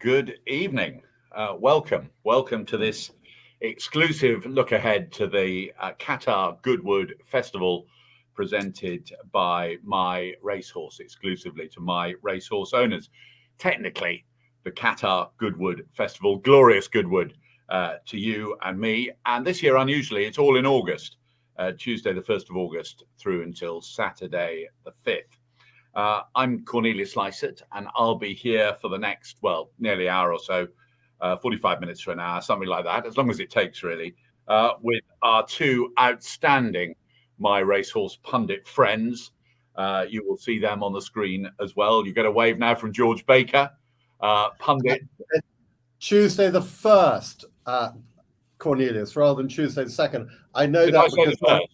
good evening. Welcome to this exclusive look ahead to the Qatar Goodwood Festival presented by MyRacehorse, exclusively to MyRacehorse owners. Technically, the Qatar Goodwood Festival, Glorious Goodwood, to you and me. And this year, unusually, it's all in August, Tuesday, the 1st of August, through until Saturday, the 5th. I'm Cornelius Lysaght, and I'll be here for the next, nearly hour or so, 45 minutes to an hour, something like that, as long as it takes, really, with our two outstanding MyRacehorse pundit friends. You will see them on the screen as well. You get a wave now from George Baker, pundit. Tuesday the 1st, Cornelius, rather than Tuesday the 2nd. I know Did that I say because the first?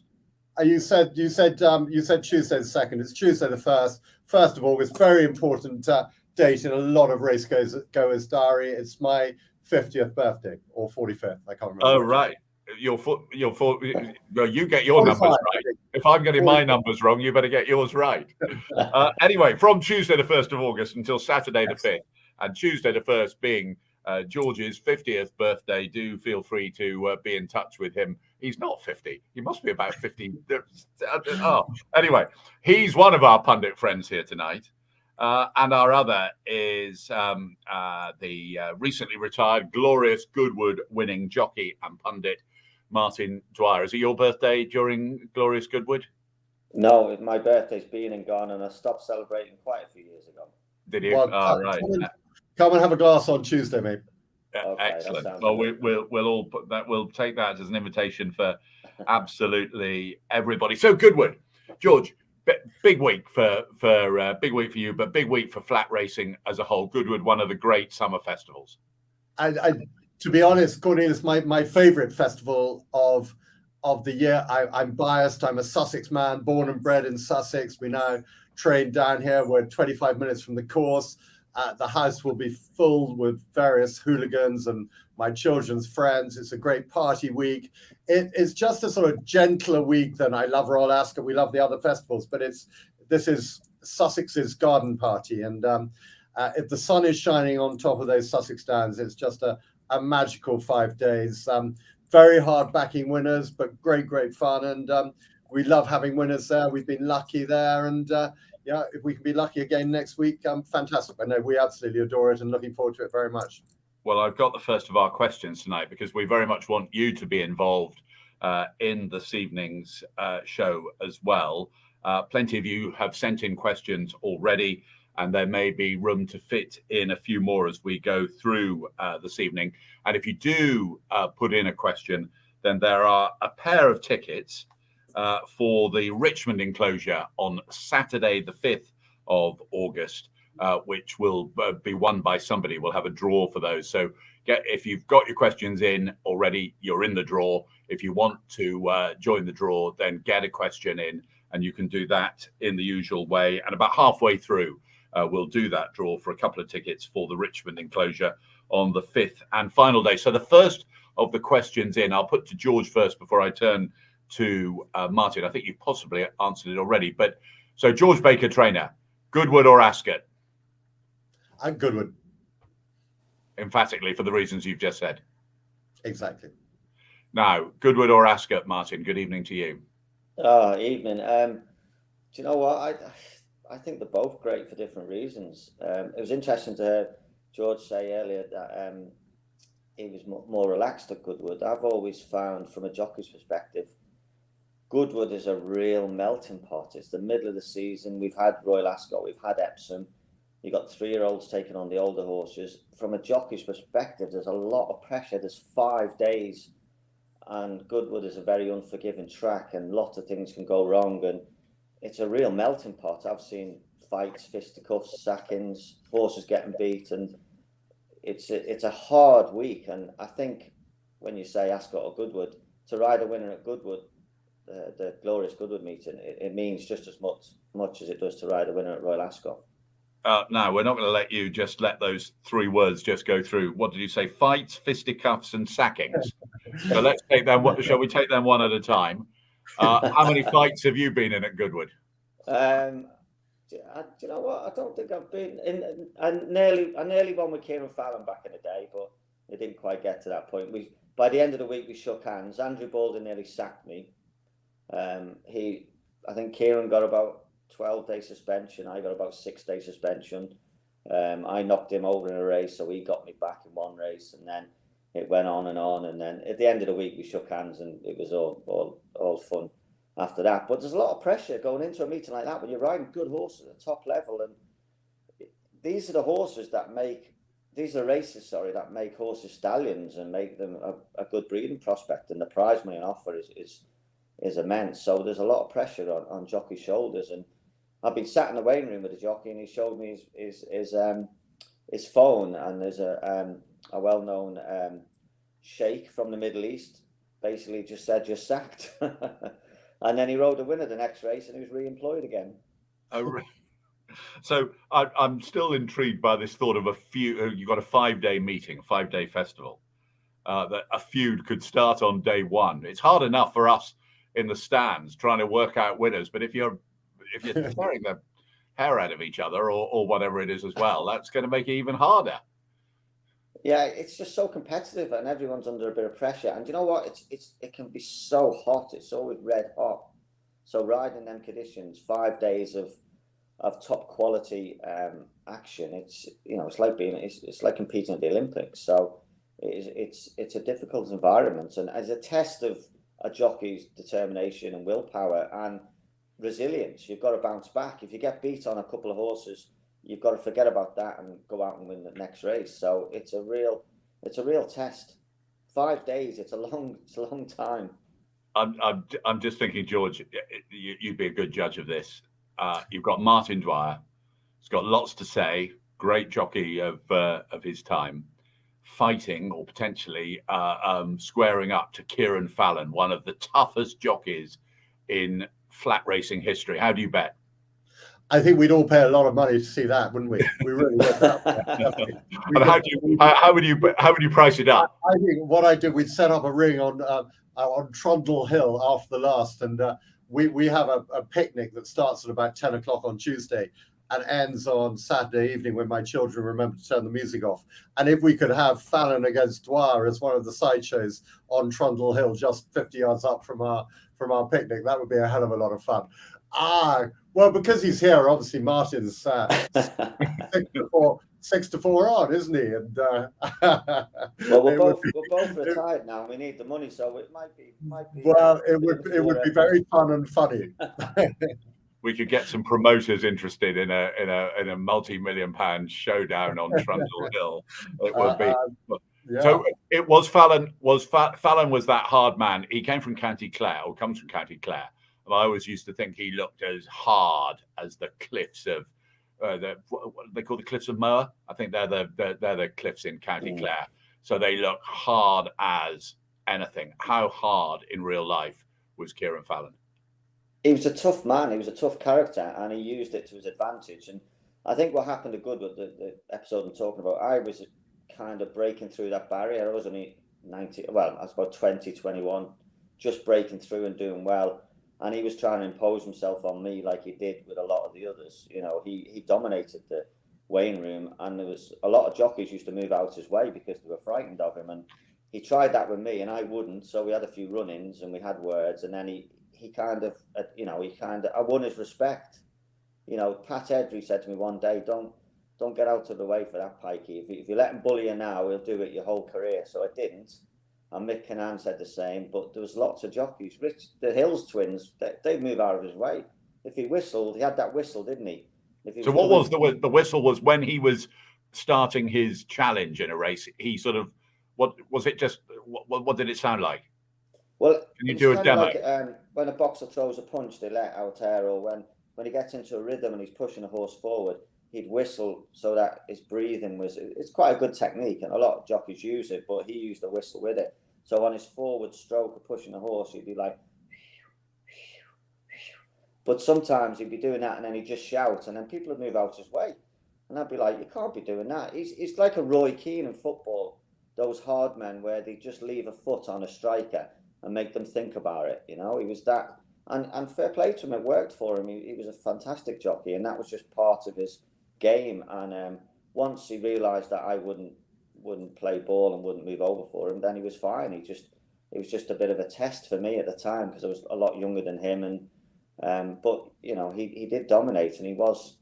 You said Tuesday the 2nd. It's Tuesday the 1st of August. Very important date in a lot of race goers' diary. It's my 50th birthday or 45th. I can't remember. Oh, right. You get your numbers right. If I'm getting my numbers wrong, you better get yours right. Anyway, from Tuesday the 1st of August until Saturday the 5th, and Tuesday the 1st being George's 50th birthday, do feel free to be in touch with him. He's not 50. He must be about 50. Anyway, he's one of our pundit friends here tonight. And our other is the recently retired Glorious Goodwood winning jockey and pundit, Martin Dwyer. Is it your birthday during Glorious Goodwood? No, my birthday's been and gone, and I stopped celebrating quite a few years ago. Did you? Right. Come and have a glass on Tuesday, mate. Okay, excellent. Well, we'll all put that. We'll take that as an invitation for absolutely everybody. So Goodwood, George, big week for you, but big week for flat racing as a whole. Goodwood, one of the great summer festivals. To be honest, Cornelius, my favourite festival of the year. I'm biased. I'm a Sussex man, born and bred in Sussex. We now train down here. We're 25 minutes from the course. The house will be full with various hooligans and my children's friends. It's a great party week. It is just a sort of gentler week than I love Royal Ascot. We love the other festivals, but this is Sussex's garden party. And if the sun is shining on top of those Sussex Downs, it's just a magical 5 days. Very hard backing winners, but great fun. And we love having winners there. We've been lucky there. And if we can be lucky again next week, fantastic. I know we absolutely adore it and looking forward to it very much. Well, I've got the first of our questions tonight because we very much want you to be involved in this evening's show as well. Plenty of you have sent in questions already, and there may be room to fit in a few more as we go through this evening. And if you do put in a question, then there are a pair of tickets for the Richmond enclosure on Saturday, the 5th of August, which will be won by somebody. We'll have a draw for those. So if you've got your questions in already, you're in the draw. If you want to join the draw, then get a question in, and you can do that in the usual way. And about halfway through, we'll do that draw for a couple of tickets for the Richmond enclosure on the 5th and final day. So the first of the questions in, I'll put to George first before I turn to Martin. I think you've possibly answered it already, but so George Baker, trainer, Goodwood or Ascot? Goodwood. Emphatically, for the reasons you've just said. Exactly. Now, Goodwood or Ascot, Martin? Good evening to you. Evening. Do you know what? I think they're both great for different reasons. It was interesting to hear George say earlier that he was more relaxed at Goodwood. I've always found, from a jockey's perspective, Goodwood is a real melting pot. It's the middle of the season. We've had Royal Ascot, we've had Epsom. You've got 3-year-olds taking on the older horses. From a jockey's perspective, there's a lot of pressure. There's 5 days, and Goodwood is a very unforgiving track, and lots of things can go wrong. And it's a real melting pot. I've seen fights, fisticuffs, sackings, horses getting beat, and it's a hard week. And I think when you say Ascot or Goodwood, to ride a winner at Goodwood, the Glorious Goodwood meeting, it means just as much as it does to ride a winner at Royal Ascot. No, we're not going to let you just let those 3 words just go through. What did you say? Fights, fisticuffs, and sackings. So let's take them. Shall we take them one at a time? How many fights have you been in at Goodwood? Do you know what? I don't think I've been in. I nearly won with Kieran Fallon back in the day, but it didn't quite get to that point. By the end of the week we shook hands. Andrew Baldwin nearly sacked me. I think Kieran got about 12-day suspension. I got about 6-day suspension. I knocked him over in a race, so he got me back in one race, and then it went on, and then at the end of the week we shook hands, and it was all fun after that. But there's a lot of pressure going into a meeting like that when you're riding good horses at the top level, and these are the horses that make that make horses stallions and make them a good breeding prospect, and the prize money on offer is immense. So there's a lot of pressure on jockey's shoulders, and I've been sat in the weighing room with the jockey, and he showed me his phone, and there's a well-known sheikh from the Middle East basically just said you're sacked. And then he rode the winner the next race, and he was re-employed again. Oh, really? So I'm still intrigued by this thought of you've got a 5-day meeting, 5-day festival, that a feud could start on day one. It's hard enough for us in the stands trying to work out winners, but if you're tearing the hair out of each other or whatever it is as well, that's going to make it even harder. Yeah, it's just so competitive, and everyone's under a bit of pressure. And you know what? It can be so hot. It's always red hot. So riding them conditions, 5 days of top quality action. It's it's like competing at the Olympics. So it's a difficult environment, and as a test of a jockey's determination and willpower and resilience, you've got to bounce back. If you get beat on a couple of horses, you've got to forget about that and go out and win the next race. So it's a real test. 5 days, it's a long time. I'm just thinking, George, you'd be a good judge of this. You've got Martin Dwyer. He's got lots to say. Great jockey of his time, fighting or potentially squaring up to Kieran Fallon, one of the toughest jockeys in flat racing history. How do you bet? I think we'd all pay a lot of money to see that, wouldn't we? We really would. And how would you price it up? I think what I did, we'd set up a ring on Trundle Hill after the last, and we have a picnic that starts at about 10 o'clock on Tuesday and ends on Saturday evening when my children remember to turn the music off. And if we could have Fallon against Dwyer as one of the sideshows on Trundle Hill, just 50 yards up from our picnic, that would be a hell of a lot of fun. Well, because he's here, obviously Martin's 6-4 on, isn't he? And well, we're both retired now. We need the money, so it might be. Well, it would be very fun and funny. We could get some promoters interested in a multi-million-pound showdown on Trundle Hill. It would be. Yeah. So it was Fallon. Fallon was that hard man. He came from County Clare, or comes from County Clare. And I always used to think he looked as hard as the cliffs of what they call the cliffs of Moher. I think they're the cliffs in County Clare. So they look hard as anything. How hard in real life was Kieran Fallon? He was a tough man. He was a tough character, and he used it to his advantage. And I think what happened to Goodwood, the episode I'm talking about, I was kind of breaking through that barrier. I was only 19, well, I was about 20, 21, just breaking through and doing well. And he was trying to impose himself on me like he did with a lot of the others. You know, he dominated the weighing room, and there was a lot of jockeys used to move out his way because they were frightened of him. And he tried that with me, and I wouldn't. So we had a few run-ins, and we had words, and then he kind of, I won his respect. You know, Pat Edry said to me one day, don't get out of the way for that pikey. If you let him bully you now, he'll do it your whole career. So I didn't. And Mick Cannan said the same, but there was lots of jockeys. The Hills twins, they'd move out of his way. If he whistled, he had that whistle, didn't he? So what was the whistle? Was when he was starting his challenge in a race, he sort of, what was it just, what did it sound like? Well, can you do a demo? Like, when a boxer throws a punch, they let out air, or when he gets into a rhythm and he's pushing a horse forward, he'd whistle so that his breathing it's quite a good technique, and a lot of jockeys use it, but he used a whistle with it. So on his forward stroke of pushing a horse, he'd be like, but sometimes he'd be doing that and then he'd just shout, and then people would move out his way. And I'd be like, you can't be doing that. He's like a Roy Keane in football, those hard men where they just leave a foot on a striker and make them think about it. You know, he was that. And fair play to him, it worked for him. He was a fantastic jockey, and that was just part of his game. And once he realised that I wouldn't play ball and wouldn't move over for him, then he was fine. It was just a bit of a test for me at the time because I was a lot younger than him. And but you know, he did dominate, and he was,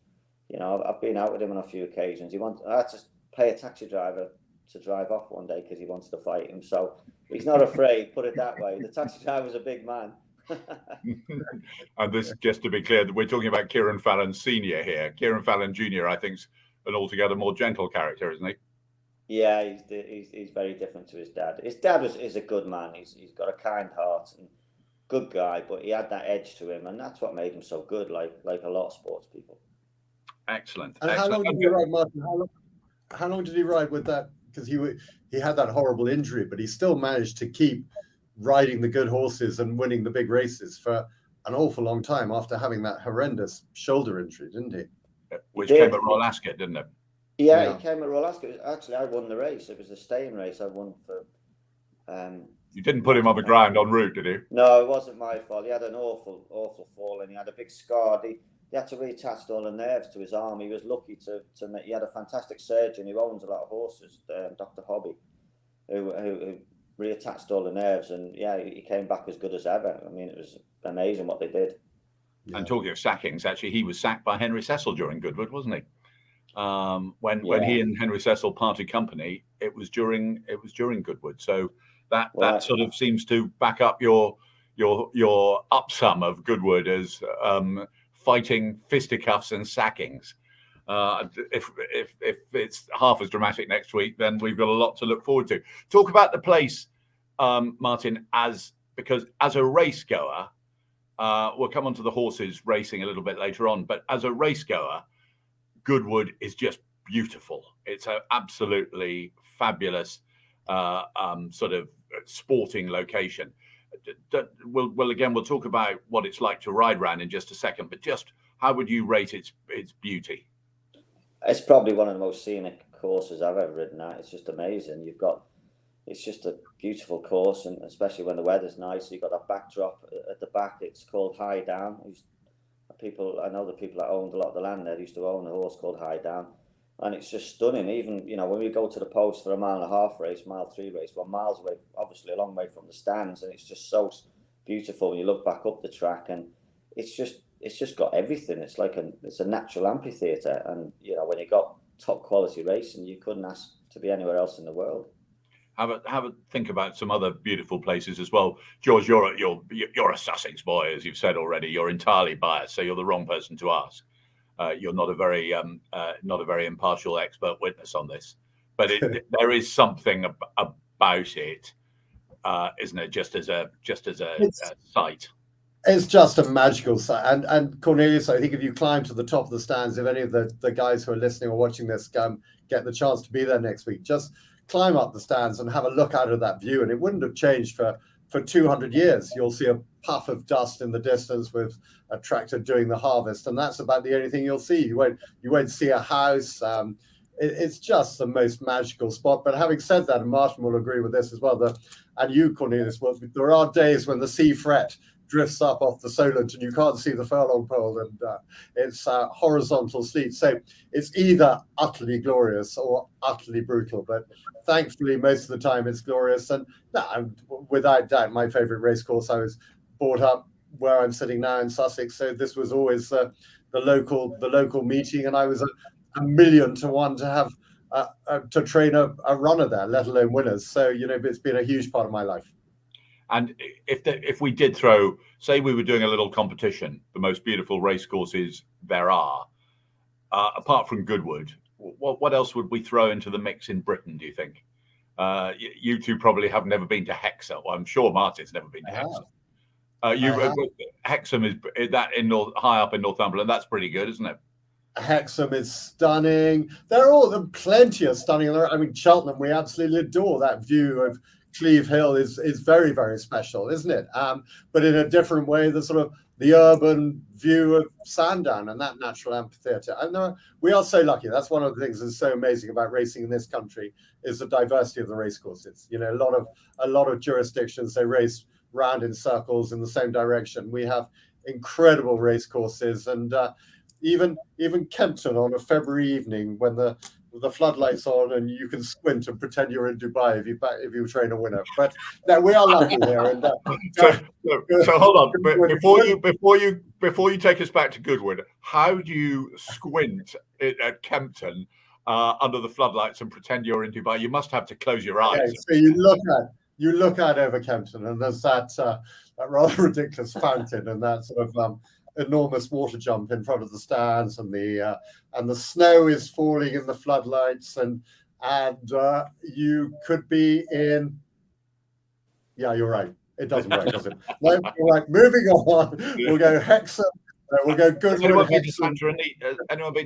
you know, I've been out with him on a few occasions. I had to pay a taxi driver to drive off one day because he wanted to fight him. So he's not afraid, put it that way. The taxi driver's a big man. And this, just to be clear, we're talking about Kieran Fallon Senior here. Kieran Fallon Junior, I think, is an altogether more gentle character, isn't he? Yeah, he's very different to his dad. His dad is a good man. He's got a kind heart and good guy, but he had that edge to him, and that's what made him so good. Like a lot of sports people. Excellent. And excellent. how long did he ride, Martin? How long did he ride with that? Because he had that horrible injury, but he still managed to keep riding the good horses and winning the big races for an awful long time after having that horrendous shoulder injury, didn't he? Which came at Royal Ascot, didn't it? Yeah, he came at Royal Ascot. Actually, I won the race. It was a staying race. I won for. You didn't put him on the ground en route, did you? No, it wasn't my fault. He had an awful fall, and he had a big scar. He had to reattach all the nerves to his arm. He was lucky to he had a fantastic surgeon who owns a lot of horses, Dr. Hobby, who reattached all the nerves, and yeah, he came back as good as ever. I mean, it was amazing what they did. Yeah. And talking of sackings, actually, he was sacked by Henry Cecil during Goodwood, wasn't he? When he and Henry Cecil parted company, it was during Goodwood. So that sort of seems to back up your upsum of Goodwood as fighting fisticuffs and sackings. If it's half as dramatic next week, then we've got a lot to look forward to. Talk about the place, Martin, because as a race goer, we'll come on to the horses racing a little bit later on, but as a race goer, Goodwood is just beautiful. It's an absolutely fabulous sort of sporting location. We'll talk about what it's like to ride around in just a second, but just how would you rate its beauty? It's probably one of the most scenic courses I've ever ridden at. It's just amazing. It's just a beautiful course, and especially when the weather's nice, you've got that backdrop at the back. It's called High Down. I know the people that owned a lot of the land there used to own a horse called High Down, and it's just stunning. Even, you know, when we go to the post for a 1.5 mile race, mile 3 race, 1 miles away, obviously a long way from the stands, and it's just so beautiful when you look back up the track, and it's just got everything. It's like it's a natural amphitheatre, and you know, when you got top quality racing, you couldn't ask to be anywhere else in the world. Have a think about some other beautiful places as well. George, you're a Sussex boy, as you've said already. You're entirely biased, so you're the wrong person to ask. You're not a very impartial expert witness on this, but there is something about it, isn't it? Just as a site. It's just a magical site. And Cornelius, I think if you climb to the top of the stands, if any of the guys who are listening or watching this get the chance to be there next week, just climb up the stands and have a look out of that view, and it wouldn't have changed for 200 years. You'll see a puff of dust in the distance with a tractor doing the harvest, and that's about the only thing you'll see. You won't see a house. It's just the most magical spot. But having said that, and Martin will agree with this as well, and you, Cornelius, there are days when the sea fret drifts up off the Solent and you can't see the furlong pole, and it's horizontal sleet. So it's either utterly glorious or utterly brutal, but thankfully most of the time it's glorious. And without doubt, my favorite race course. I was brought up where I'm sitting now in Sussex, so this was always the local meeting, and I was a million to one to have to train a runner there, let alone winners. So, you know, it's been a huge part of my life. And if we did throw, say we were doing a little competition, the most beautiful race courses there are, apart from Goodwood, what else would we throw into the mix in Britain, do you think? You two probably have never been to Hexham. Well, I'm sure Martin's never been to Hexham. Hexham is that high up in Northumberland. That's pretty good, isn't it? Hexham is stunning. There are plenty of stunning. I mean, Cheltenham, we absolutely adore that view of Cleve Hill is very, very special, isn't it? But in a different way, the urban view of Sandown and that natural amphitheatre. And we are so lucky. That's one of the things that's so amazing about racing in this country is the diversity of the race courses. You know, a lot of jurisdictions, they race round in circles in the same direction. We have incredible race courses, and even Kempton on a February evening when the floodlights on and you can squint and pretend you're in Dubai if you train a winner. But no, we are lucky here. And so hold on, before you take us back to Goodwood, how do you squint at Kempton under the floodlights and pretend you're in Dubai? You must have to close your eyes. Okay, so you look out over Kempton, and there's that rather ridiculous fountain and that sort of enormous water jump in front of the stands, and the snow is falling in the floodlights, and you could be in. Yeah, you're right. It doesn't work, does it? No, right. Moving on. We'll go Hexham. We'll go Goodwood. Anyone been to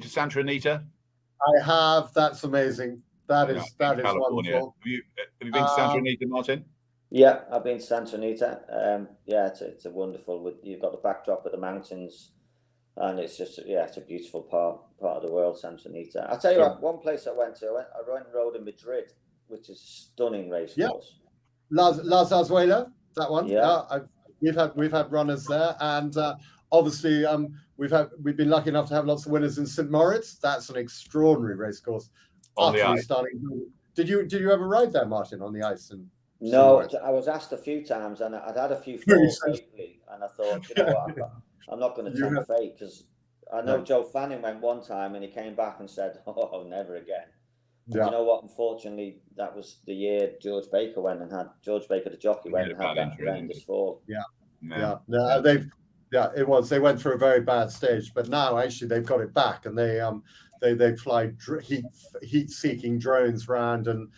Santa Anita? I have. That's amazing. That is California. wonderful. Have you been to Santa Anita, Martin? Yeah, I've been to Santa Anita. Yeah, it's a wonderful. You've got the backdrop of the mountains, and it's just it's a beautiful part of the world, Santa Anita. I'll tell you what. One place I went to, I went and rode in Madrid, which is a stunning race course. La Zarzuela, that one. Yeah, we've had runners there, and obviously we've been lucky enough to have lots of winners in St. Moritz. That's an extraordinary race course. On the ice. Stunning. Did you ever ride there, Martin, on the ice? No, I was asked a few times, and I'd had a few falls lately, and I thought, you know what, I'm not going to tempt fate, because I know Joe Fanning went one time and he came back and said, "Oh, never again." Yeah. You know what? Unfortunately, that was the year George Baker went and had George Baker, the jockey, went and had that horrendous fall. It was. They went through a very bad stage, but now actually they've got it back, and they fly heat-seeking drones around, and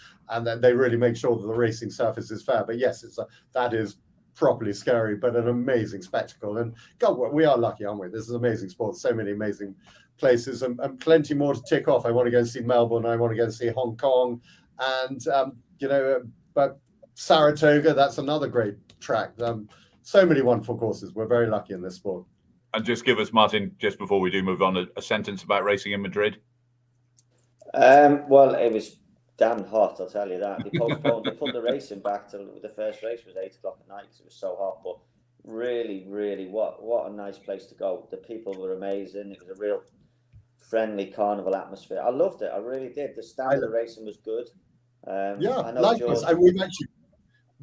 then they really make sure that the racing surface is fair. But yes, that is properly scary, but an amazing spectacle. And God, we are lucky, aren't we? This is amazing sport. So many amazing places, and plenty more to tick off. I want to go and see Melbourne. I want to go and see Hong Kong, and but Saratoga. That's another great track. So many wonderful courses. We're very lucky in this sport. And just give us, Martin, just before we do move on, a sentence about racing in Madrid. Well, it was damn hot, I'll tell you that. They postponed, they put the racing back till the first race was 8 o'clock at night because it was so hot. But really, really, what a nice place to go. The people were amazing. It was a real friendly carnival atmosphere. I loved it. I really did. The standard of racing was good. I know George. We've actually.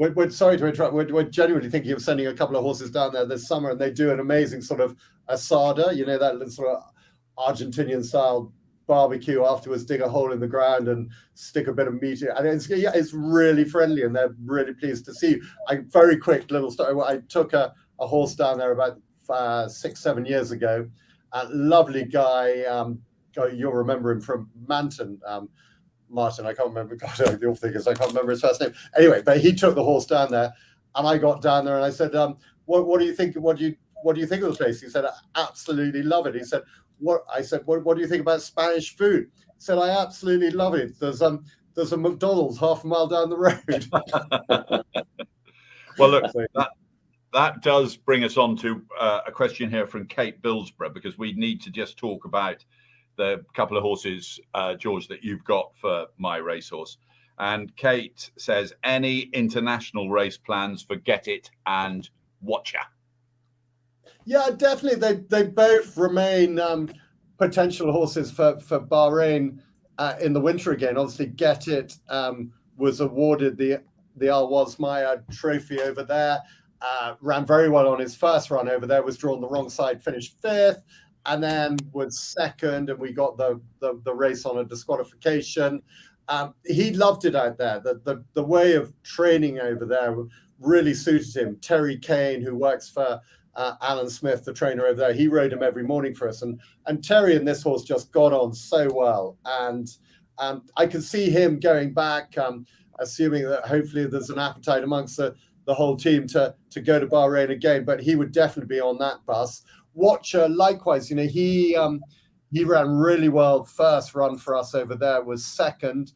We're sorry to interrupt. We're genuinely thinking of sending a couple of horses down there this summer, and they do an amazing sort of asada, that sort of Argentinian style barbecue afterwards, dig a hole in the ground and stick a bit of meat in. And it's really friendly, and they're really pleased to see you. Very quick little story. I took a horse down there about 6-7 years ago. A lovely guy. You'll remember him from Manton. Martin, I can't remember. God, the awful thing is I can't remember his first name. Anyway, but he took the horse down there, and I got down there and I said, "What do you think? What do you think of the place?" He said, "I absolutely love it." He said, "What?" I said, "What do you think about Spanish food?" He said, "I absolutely love it. There's a McDonald's half a mile down the road." Well, look, that does bring us on to a question here from Kate Billsborough, because we need to just talk about the couple of horses, George, that you've got for MyRacehorse. And Kate says, any international race plans for Get It and Watcher? Yeah, definitely. They both remain potential horses for Bahrain in the winter again. Obviously, Get It was awarded the Al-Waz Maya trophy over there. Ran very well on his first run over there, was drawn the wrong side, finished 5th. And then was 2nd, and we got the race on a disqualification. He loved it out there. The way of training over there really suited him. Terry Kane, who works for Alan Smith, the trainer over there, he rode him every morning for us. And Terry and this horse just got on so well. And I could see him going back, assuming that hopefully there's an appetite amongst the whole team to go to Bahrain again. But he would definitely be on that bus. Watcher, likewise, he ran really well. First run for us over there was 2nd.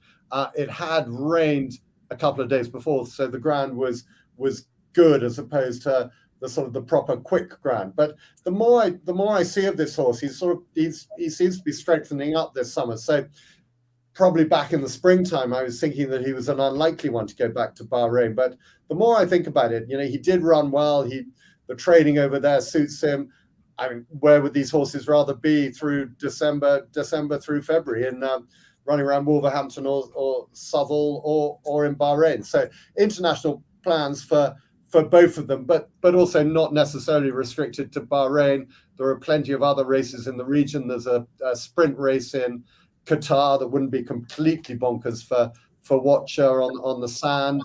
It had rained a couple of days before, so the ground was good as opposed to the sort of the proper quick ground. But the more I see of this horse, he seems to be strengthening up this summer. So probably back in the springtime, I was thinking that he was an unlikely one to go back to Bahrain. But the more I think about it, he did run well. The training over there suits him. I mean, where would these horses rather be through December through February, in running around Wolverhampton or Southall or in Bahrain? So international plans for both of them, but also not necessarily restricted to Bahrain. There are plenty of other races in the region. There's a sprint race in Qatar that wouldn't be completely bonkers for Watcher on the sand,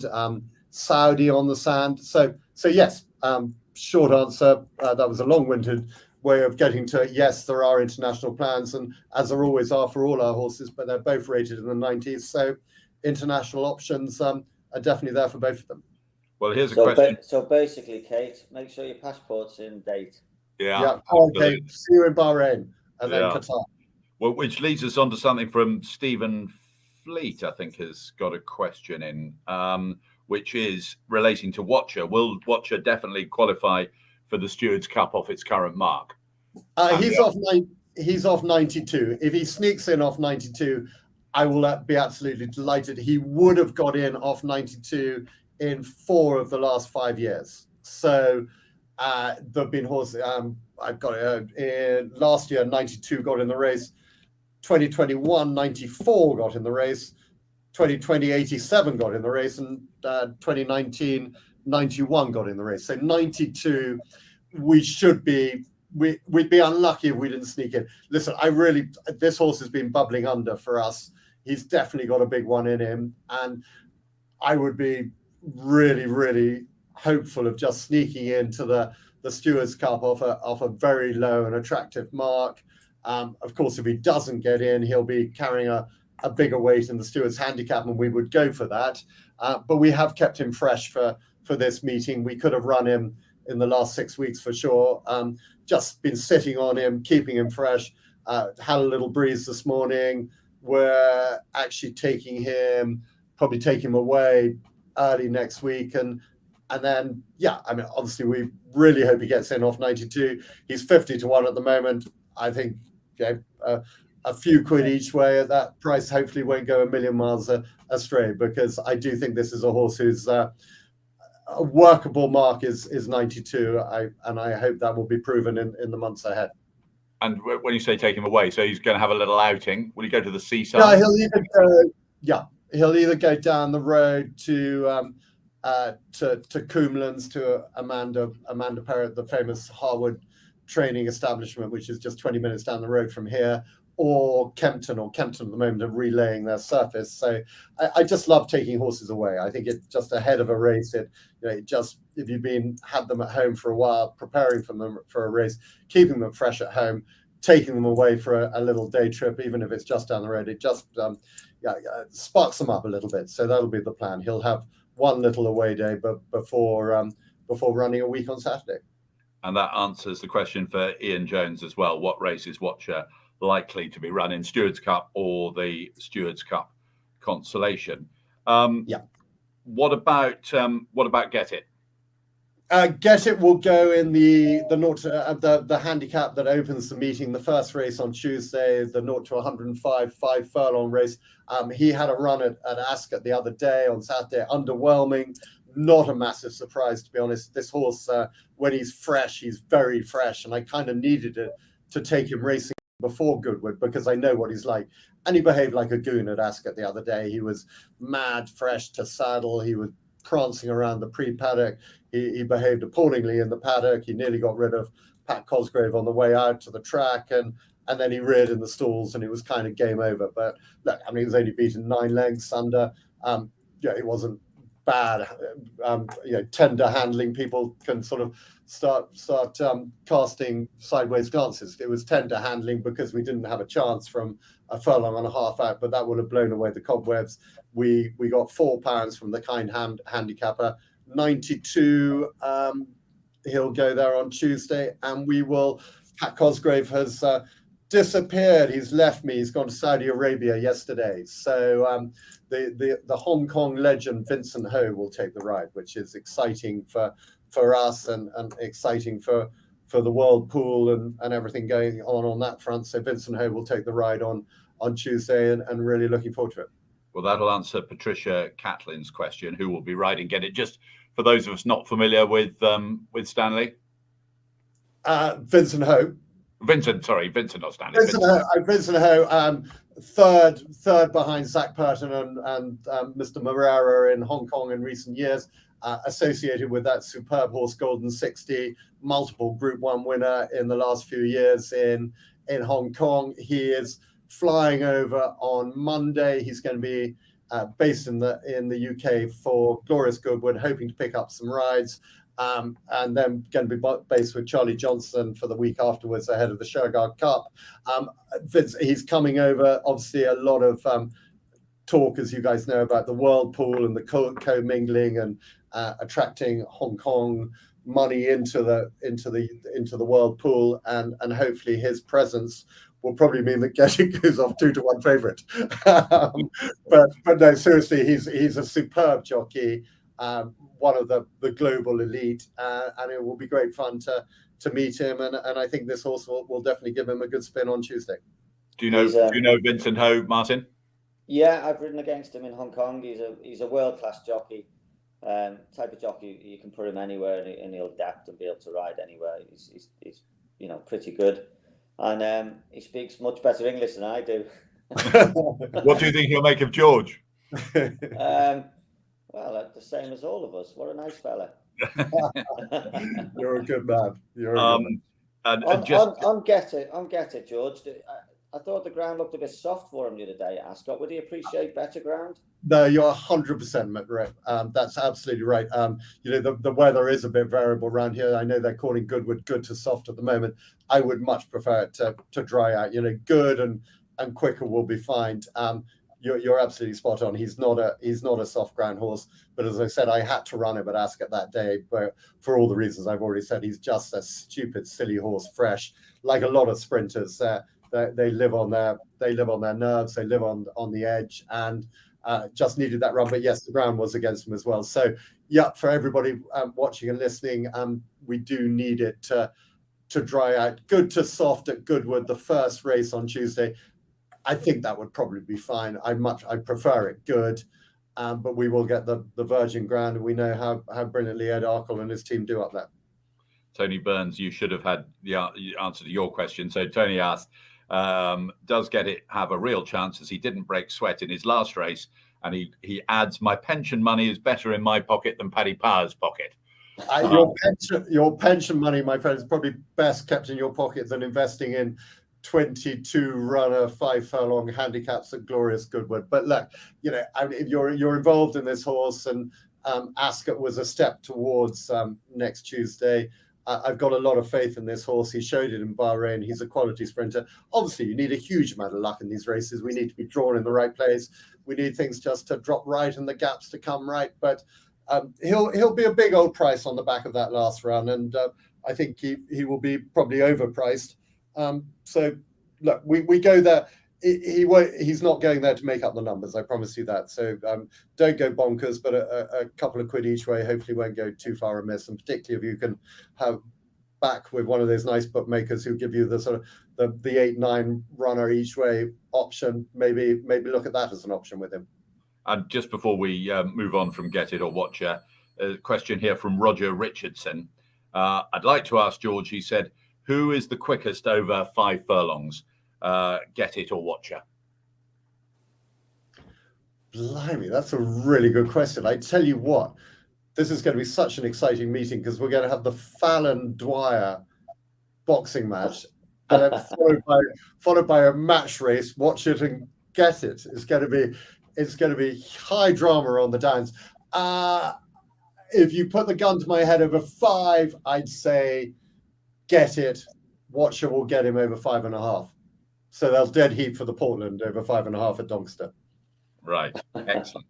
Saudi on the sand. So yes, short answer. That was a long-winded way of getting to yes, there are international plans, and as there always are for all our horses, but they're both rated in the 90s. So international options are definitely there for both of them. Well, here's a question. So basically, Kate, make sure your passport's in date. Yeah. Okay. See you in Bahrain and then Qatar. Well, which leads us on to something from Stephen Fleet, I think, has got a question in, which is relating to Watcher. Will Watcher definitely qualify for the Stewards' Cup off its current mark? He's off 92. If he sneaks in off 92, I will be absolutely delighted. He would have got in off 92 in 4 of the last 5 years. So there have been horses. I've got last year 92 got in the race. 2021 94 got in the race. 2020 87 got in the race, and 2019 91 got in the race. So 92, we'd be unlucky if we didn't sneak in. Listen, this horse has been bubbling under for us. He's definitely got a big one in him, and I would be really, really hopeful of just sneaking into the Stewards' Cup off a very low and attractive mark. Of course, if he doesn't get in, he'll be carrying a bigger weight in the Stewards' Handicap, and we would go for that. But we have kept him fresh for this meeting. We could have run him in the last 6 weeks for sure. Just been sitting on him, keeping him fresh. Had a little breeze this morning. We're actually probably taking him away early next week, and then obviously we really hope he gets in off 92. He's 50-1 at the moment. I think a few quid each way at that price hopefully won't go a million miles astray, because I do think this is a horse whose a workable mark is 92, and I hope that will be proven in the months ahead. And when you say take him away, so he's going to have a little outing. Will he go to the seaside? Yeah, he'll either go down the road to Coomlands, to Amanda Perrott, the famous Harwood training establishment, which is just 20 minutes down the road from here, or Kempton at the moment are relaying their surface. So I just love taking horses away. I think it's just ahead of a race. If you've had them at home for a while, preparing for them for a race, keeping them fresh at home, taking them away for a little day trip, even if it's just down the road, it just sparks them up a little bit. So that'll be the plan. He'll have one little away day, but before running a week on Saturday. And that answers the question for Ian Jones as well. What race is Watcher likely to be run in, Stewards' Cup or the Stewards' Cup Consolation? What about Get It? Get It will go in the handicap that opens the meeting, the first race on Tuesday, the 0 to 105 5-furlong race. He had a run at Ascot the other day on Saturday, underwhelming. Not a massive surprise, to be honest. This horse, when he's fresh, he's very fresh, and I kind of needed it to take him racing before Goodwood, because I know what he's like. And he behaved like a goon at Ascot the other day. He was mad fresh to saddle. He was prancing around the pre-paddock. He behaved appallingly in the paddock. He nearly got rid of Pat Cosgrave on the way out to the track, and then he reared in the stalls, and it was kind of game over. But look, I mean, he was only beaten 9 lengths under. It wasn't bad. Tender handling, people can sort of start casting sideways glances. It was tender handling because we didn't have a chance from a furlong and a half out, but that would have blown away the cobwebs. We got £4 from the kind handicapper. 92, he'll go there on Tuesday, and we will. Pat Cosgrave has disappeared. He's left me. He's gone to Saudi Arabia yesterday. So the Hong Kong legend Vincent Ho will take the ride, which is exciting for us and exciting for the world pool and everything going on that front. So Vincent Ho will take the ride on on Tuesday, and really looking forward to it. Well, that'll answer Patricia Catlin's question, who will be riding Get It. Just for those of us not familiar with Stanley. Vincent Ho. Vincent, not Stanley. Vincent Ho, third behind Zach Purton and Mr. Moreira in Hong Kong in recent years, associated with that superb horse Golden 60, multiple Group 1 winner in the last few years in Hong Kong. He is flying over on Monday. He's going to be based in the UK for Glorious Goodwood, hoping to pick up some rides. And then going to be based with Charlie Johnson for the week afterwards ahead of the Shergard Cup. He's coming over. Obviously, a lot of talk, as you guys know, about the World Pool and the co-mingling and attracting Hong Kong money into the World Pool, and hopefully his presence will probably mean that Get It goes off 2-1 favourite. But no, seriously, he's a superb jockey. One of the global elite, and it will be great fun to meet him. And I think this horse will definitely give him a good spin on Tuesday. Do you know Vincent Ho, Martin? Yeah, I've ridden against him in Hong Kong. He's a world-class jockey, type of jockey you can put him anywhere and he'll adapt and be able to ride anywhere. He's pretty good, and he speaks much better English than I do. What do you think he'll make of George? Well, the same as all of us. What a nice fella. You're a good man. On Get It, George. I thought the ground looked a bit soft for him the other day at Ascot. Would he appreciate better ground? No, you're 100% right. That's absolutely right. The weather is a bit variable around here. I know they're calling Goodwood good to soft at the moment. I would much prefer it to dry out. Good and quicker will be fine. You're absolutely spot on. He's not a soft ground horse, but as I said, I had to run him at Ascot that day, but for all the reasons I've already said. He's just a stupid, silly horse, fresh, like a lot of sprinters. They live on their nerves. They live on the edge, and just needed that run. But yes, the ground was against him as well. So yeah, for everybody watching and listening, we do need it to dry out. Good to soft at Goodwood, the first race on Tuesday. I think that would probably be fine. I prefer it good, but we will get the virgin ground, and we know how brilliantly Ed Arkle and his team do up there. Tony Burns, you should have had the answer to your question. So Tony asked, does Get It have a real chance, as he didn't break sweat in his last race? And he adds, my pension money is better in my pocket than Paddy Power's pocket. Your pension money, my friend, is probably best kept in your pocket than investing in 22 runner 5 furlong handicaps at Glorious Goodwood. But look, you're involved in this horse, and Ascot was a step towards next Tuesday. I've got a lot of faith in this horse. He showed it in Bahrain. He's a quality sprinter. Obviously, you need a huge amount of luck in these races. We need to be drawn in the right place. We need things just to drop right and the gaps to come right. But he'll be a big old price on the back of that last run, and I think he will be probably overpriced. So look, we go there. He's not going there to make up the numbers, I promise you that. So don't go bonkers, but a couple of quid each way hopefully won't go too far amiss. And particularly if you can have back with one of those nice bookmakers who give you the sort of the 8-9 runner each way option, maybe look at that as an option with him. And just before we move on from Get It or Watcher, a question here from Roger Richardson. I'd like to ask George, he said, who is the quickest over 5 furlongs? Get It or Watcher? Blimey, that's a really good question. I tell you what, this is going to be such an exciting meeting, because we're going to have the Martin Dwyer boxing match, and then followed by a match race. Watch It and Get It. It's going to be high drama on the downs. If you put the gun to my head over 5, I'd say Get It. Watcher will get him over 5.5. So they'll dead heat for the Portland over 5.5 at Doncaster. Right.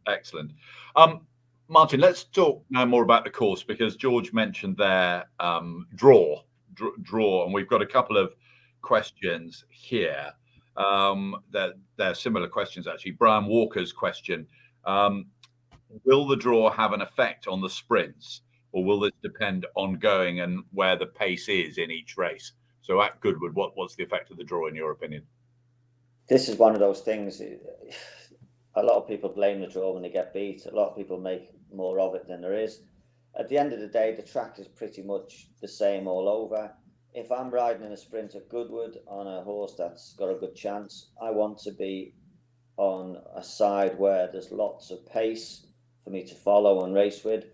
Excellent. Martin, let's talk now more about the course, because George mentioned their draw, and we've got a couple of questions here. They're similar questions, actually. Brian Walker's question: will the draw have an effect on the sprints, or will this depend on going and where the pace is in each race? So at Goodwood, what's the effect of the draw in your opinion? this is one of those things. A lot of people blame the draw when they get beat. A lot of people make more of it than there is. At the end of the day, the track is pretty much the same all over. If I'm riding in a sprint at Goodwood on a horse that's got a good chance, I want to be on a side where there's lots of pace for me to follow and race with.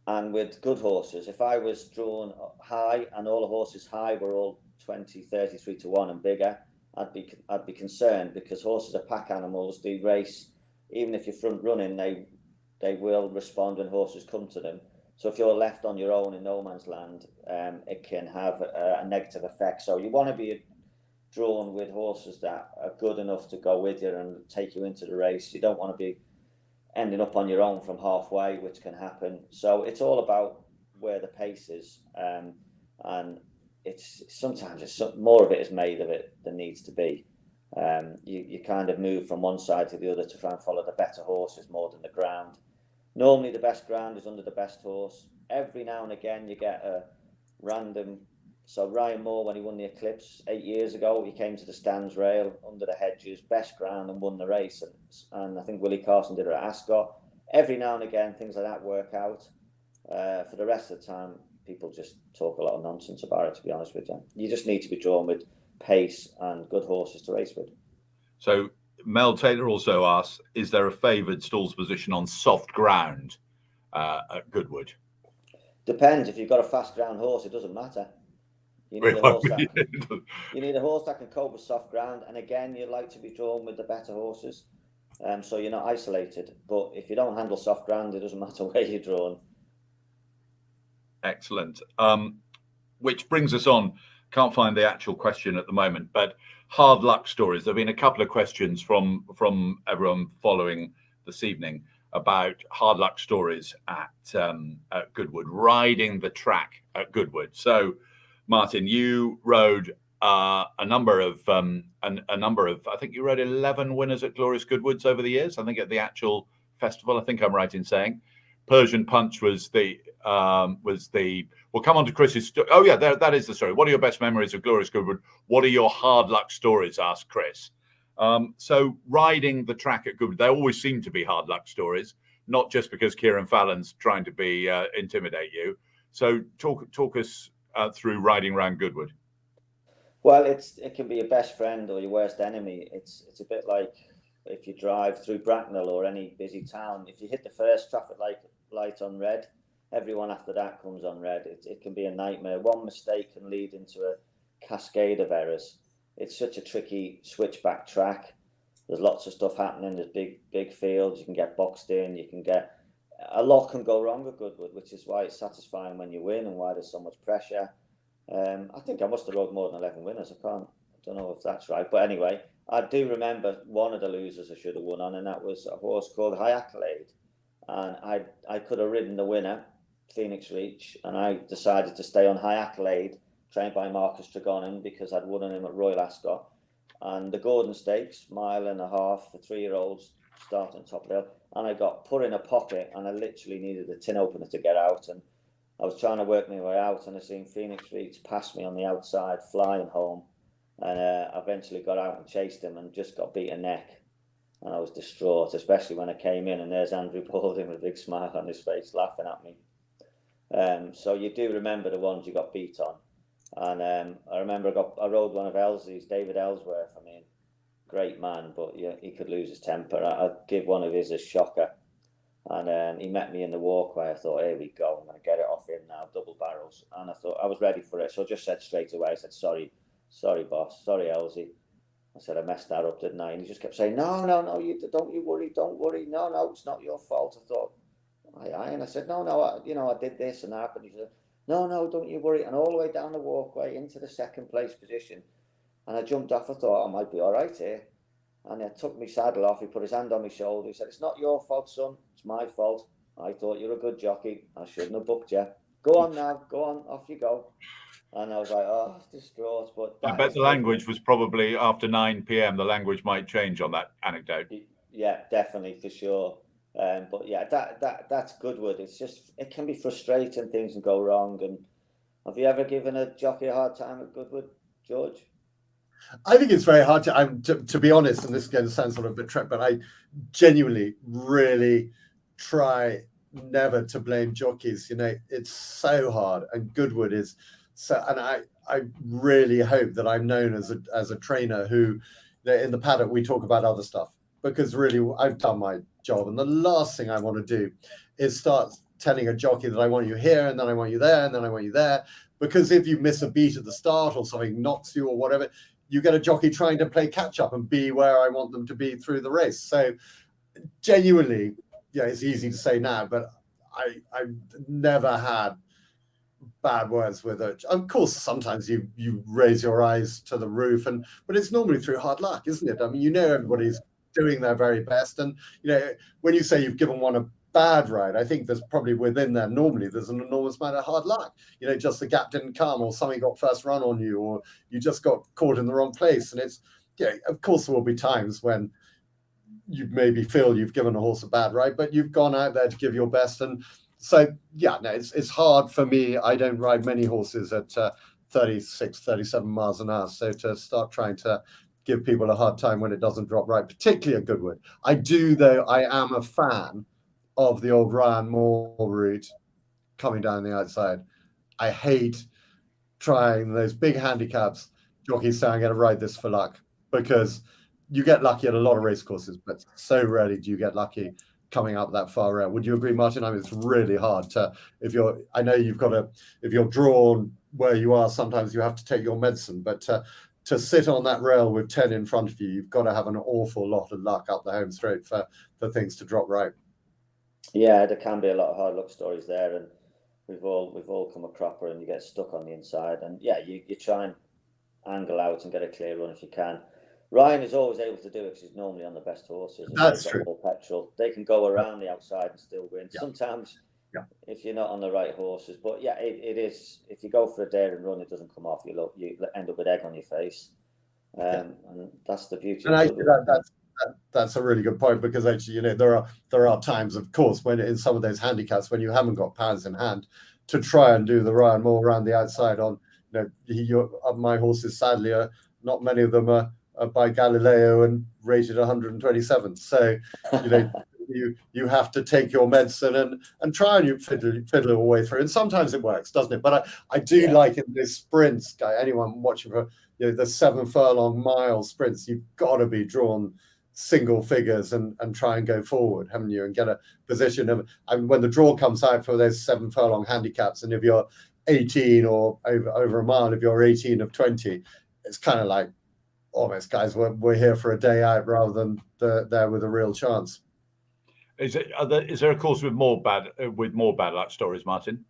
And with good horses, if I was drawn high and all the horses high were all 20, 33 to 1 and bigger, I'd be concerned, because horses are pack animals. They race, even if you're front running, they will respond when horses come to them. So if you're left on your own in no man's land, it can have a negative effect. So you want to be drawn with horses that are good enough to go with you and take you into the race. You don't want to be ending up on your own from halfway, which can happen. So it's all about where the pace is, and it's sometimes more of it is made of it than needs to be. You kind of move from one side to the other to try and follow the better horses more than the ground. Normally the best ground is under the best horse. Every now and again you get a random. So Ryan Moore, when he won the Eclipse 8 years ago, he came to the stands rail under the hedges, best ground, and won the race. And I think Willie Carson did it at Ascot. Every now and again things like that work out. For the rest of the time, people just talk a lot of nonsense about it, to be honest with you. You just need to be drawn with pace and good horses to race with. So Mel Taylor also asks, is there a favoured stalls position on soft ground at Goodwood? Depends. If you've got a fast ground horse, it doesn't matter. You need a horse that can cope with soft ground. And again, you like to be drawn with the better horses. So you're not isolated. But if you don't handle soft ground, it doesn't matter where you're drawn. Excellent. Which brings us on. Can't find the actual question at the moment, but hard luck stories. There have been a couple of questions from everyone following this evening about hard luck stories at Goodwood, riding the track at Goodwood. So, Martin, you rode a number of. I think you rode 11 winners at Glorious Goodwoods over the years. I think at the actual festival. I think I'm right in saying Persian Punch was the. We'll come on to Chris's. Oh yeah, that is the story. What are your best memories of Glorious Goodwood? What are your hard luck stories? Asked Chris. So riding the track at Goodwood, there always seem to be hard luck stories, not just because Kieran Fallon's trying to be intimidate you. So talk us through riding around Goodwood. Well, it can be your best friend or your worst enemy. It's a bit like if you drive through Bracknell or any busy town. If you hit the first traffic light on red, everyone after that comes on red. It can be a nightmare. One mistake can lead into a cascade of errors. It's such a tricky switchback track. There's lots of stuff happening. There's big fields. You can get boxed in. A lot can go wrong at Goodwood, which is why it's satisfying when you win and why there's so much pressure. I think I must have rode more than 11 winners. I don't know if that's right. But anyway, I do remember one of the losers I should have won on, and that was a horse called Acclaimed. And I could have ridden the winner, Phoenix Reach, and I decided to stay on Acclaimed, trained by Marcus Tregonin, because I'd won on him at Royal Ascot. And the Gordon Stakes, 1.5 miles for 3-year-olds, starting top of the hill. And I got put in a pocket, and I literally needed a tin opener to get out. And I was trying to work my way out, and I seen Phoenix Reach pass me on the outside, flying home. And I eventually got out and chased him and just got beat a neck. And I was distraught, especially when I came in and there's Andrew Baldwin with a big smile on his face laughing at me. So you do remember the ones you got beat on. And I remember I rode one of Elsie's, David Ellsworth. I mean, great man, but yeah, he could lose his temper. I'd give one of his a shocker. And he met me in the walkway. I thought, here we go, I'm going to get it off him now, double barrels. And I thought, I was ready for it. So I just said straight away, I said, sorry boss, sorry Elsie. I said, I messed that up, didn't I? And he just kept saying, no, don't you worry. No, it's not your fault. I thought, and I said, no, I did this and that. And he said, no, don't you worry. And all the way down the walkway into the second place position. And I jumped off. I thought, I might be all right here. And I took my saddle off. He put his hand on my shoulder. He said, it's not your fault, son. It's my fault. I thought you're a good jockey. I shouldn't have booked you. Go on now. Go on. Off you go. And I was like, oh, distraught. But I bet the language was probably after 9 p.m. The language might change on that anecdote. Yeah, definitely, for sure. But yeah, that's Goodwood. It can be frustrating, things can go wrong. And have you ever given a jockey a hard time at Goodwood, George? I think it's very hard to be honest, and this is going to sound sort of a bit trite, but I genuinely really try never to blame jockeys. You know, it's so hard, and Goodwood is so. And I really hope that I'm known as a trainer who, in the paddock, we talk about other stuff, because really I've done my job, and the last thing I want to do is start telling a jockey that I want you here, and then I want you there, and then I want you there, because if you miss a beat at the start or something knocks you or whatever, you get a jockey trying to play catch up and be where I want them to be through the race. So genuinely, yeah, it's easy to say now, but I've never had bad words with it. Of course, sometimes you raise your eyes to the roof, but it's normally through hard luck, isn't it? I mean, you know, everybody's doing their very best, and you know, when you say you've given one a bad ride, I think there's probably within there normally there's an enormous amount of hard luck. You know, just the gap didn't come, or something got first run on you, or you just got caught in the wrong place. And it's, yeah, of course there will be times when you maybe feel you've given a horse a bad ride, but you've gone out there to give your best. And so, yeah, no, it's hard for me. I don't ride many horses at 36, 37 miles an hour. So to start trying to give people a hard time when it doesn't drop right, particularly at Goodwood. I do, though, I am a fan of the old Ryan Moore route coming down the outside. I hate trying those big handicaps, jockeys saying I'm going to ride this for luck, because you get lucky at a lot of race courses, but so rarely do you get lucky coming up that far around. Would you agree, Martin? I mean, it's really hard to, if you're drawn where you are, sometimes you have to take your medicine, but to sit on that rail with 10 in front of you, you've got to have an awful lot of luck up the home straight for things to drop right. Yeah, there can be a lot of hard luck stories there, and we've all come a cropper, and you get stuck on the inside, and yeah, you try and angle out and get a clear run if you can. Ryan is always able to do it because he's normally on the best horses. That's true. More petrol, they can go around the outside and still win. Yeah. Sometimes, yeah, if you're not on the right horses, but yeah, it is. If you go for a daring run, it doesn't come off. You end up with egg on your face, and that's the beauty. And I think that's a really good point, because actually, you know, there are times, of course, when in some of those handicaps when you haven't got pounds in hand to try and do the Ryan Moore around the outside on, you know, my horses sadly not many of them are by Galileo and rated 127. So, you know, you have to take your medicine and try and you fiddle your way through. And sometimes it works, doesn't it? But I do like in this sprints, anyone watching for, you know, the 7 furlong mile sprints, you've got to be drawn single figures and try and go forward, haven't you? And get a position of, and when the draw comes out for those 7 furlong handicaps, and if you're 18 or over a mile, if you're 18 of 20, it's kind of like, almost, guys, we're here for a day out rather than there with a real chance. Is there a course with more bad luck stories, Martin?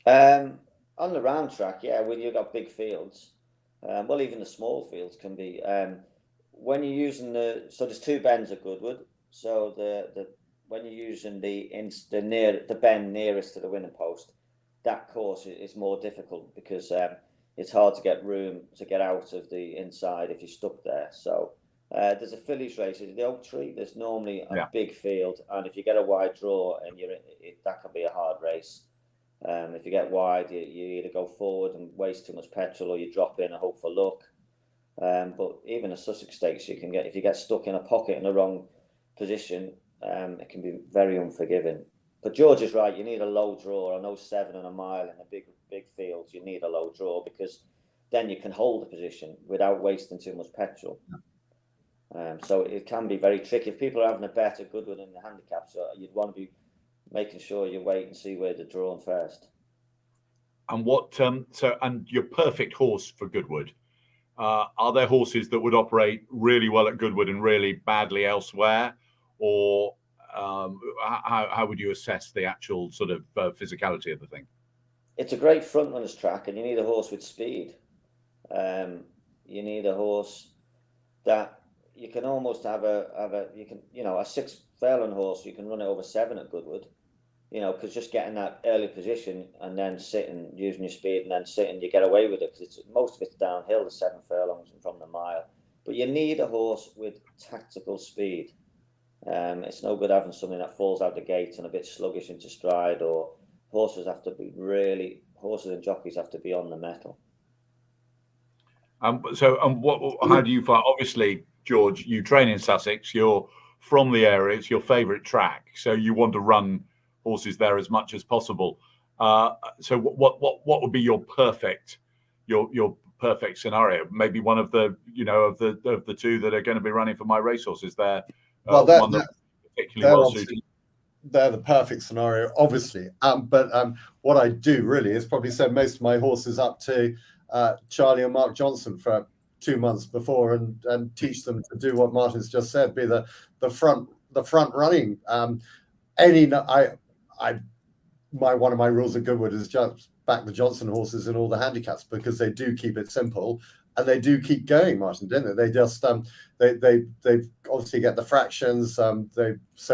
On the round track, yeah, when you've got big fields, well, even the small fields can be. When you're using so there's 2 bends at Goodwood. So when you're using the bend nearest to the winning post, that course is more difficult because it's hard to get room to get out of the inside if you're stuck there. So there's a fillies race at the Oak Tree. There's normally a big field, and if you get a wide draw, and that can be a hard race. If you get wide, you either go forward and waste too much petrol, or you drop in and hope for luck. But even a Sussex Stakes, if you get stuck in a pocket in the wrong position, it can be very unforgiving. But George is right. You need a low draw. I know 7 and a mile in a big field. You need a low draw, because then you can hold the position without wasting too much petrol. So it can be very tricky. If people are having a bet at Goodwood in the handicaps, you'd want to be making sure you wait and see where they're drawn first. And and your perfect horse for Goodwood, are there horses that would operate really well at Goodwood and really badly elsewhere, or how would you assess the actual sort of physicality of the thing? It's a great front runners track, and you need a horse with speed. You need a horse that you can almost have a 6 furlong horse. You can run it over 7 at Goodwood, because just getting that early position and then sitting, using your speed and then sitting, you get away with it, because most of it's downhill, the 7 furlongs and from the mile. But you need a horse with tactical speed. It's no good having something that falls out the gate and a bit sluggish into stride, or horses and jockeys have to be on the metal. How do you find? Obviously, George, you train in Sussex. You're from the area. It's your favourite track, so you want to run horses there as much as possible. So, what would be your perfect scenario? Maybe one of the of the two that are going to be running for MyRacehorse. Is there one that particularly well suited? They're the perfect scenario, obviously. But what I do really is probably send most of my horses up to Charlie and Mark Johnson for 2 months before and teach them to do what Martin's just said, be the front running. One of my rules at Goodwood is just back the Johnson horses in all the handicaps, because they do keep it simple and they do keep going, Martin, don't they? They just they obviously get the fractions. So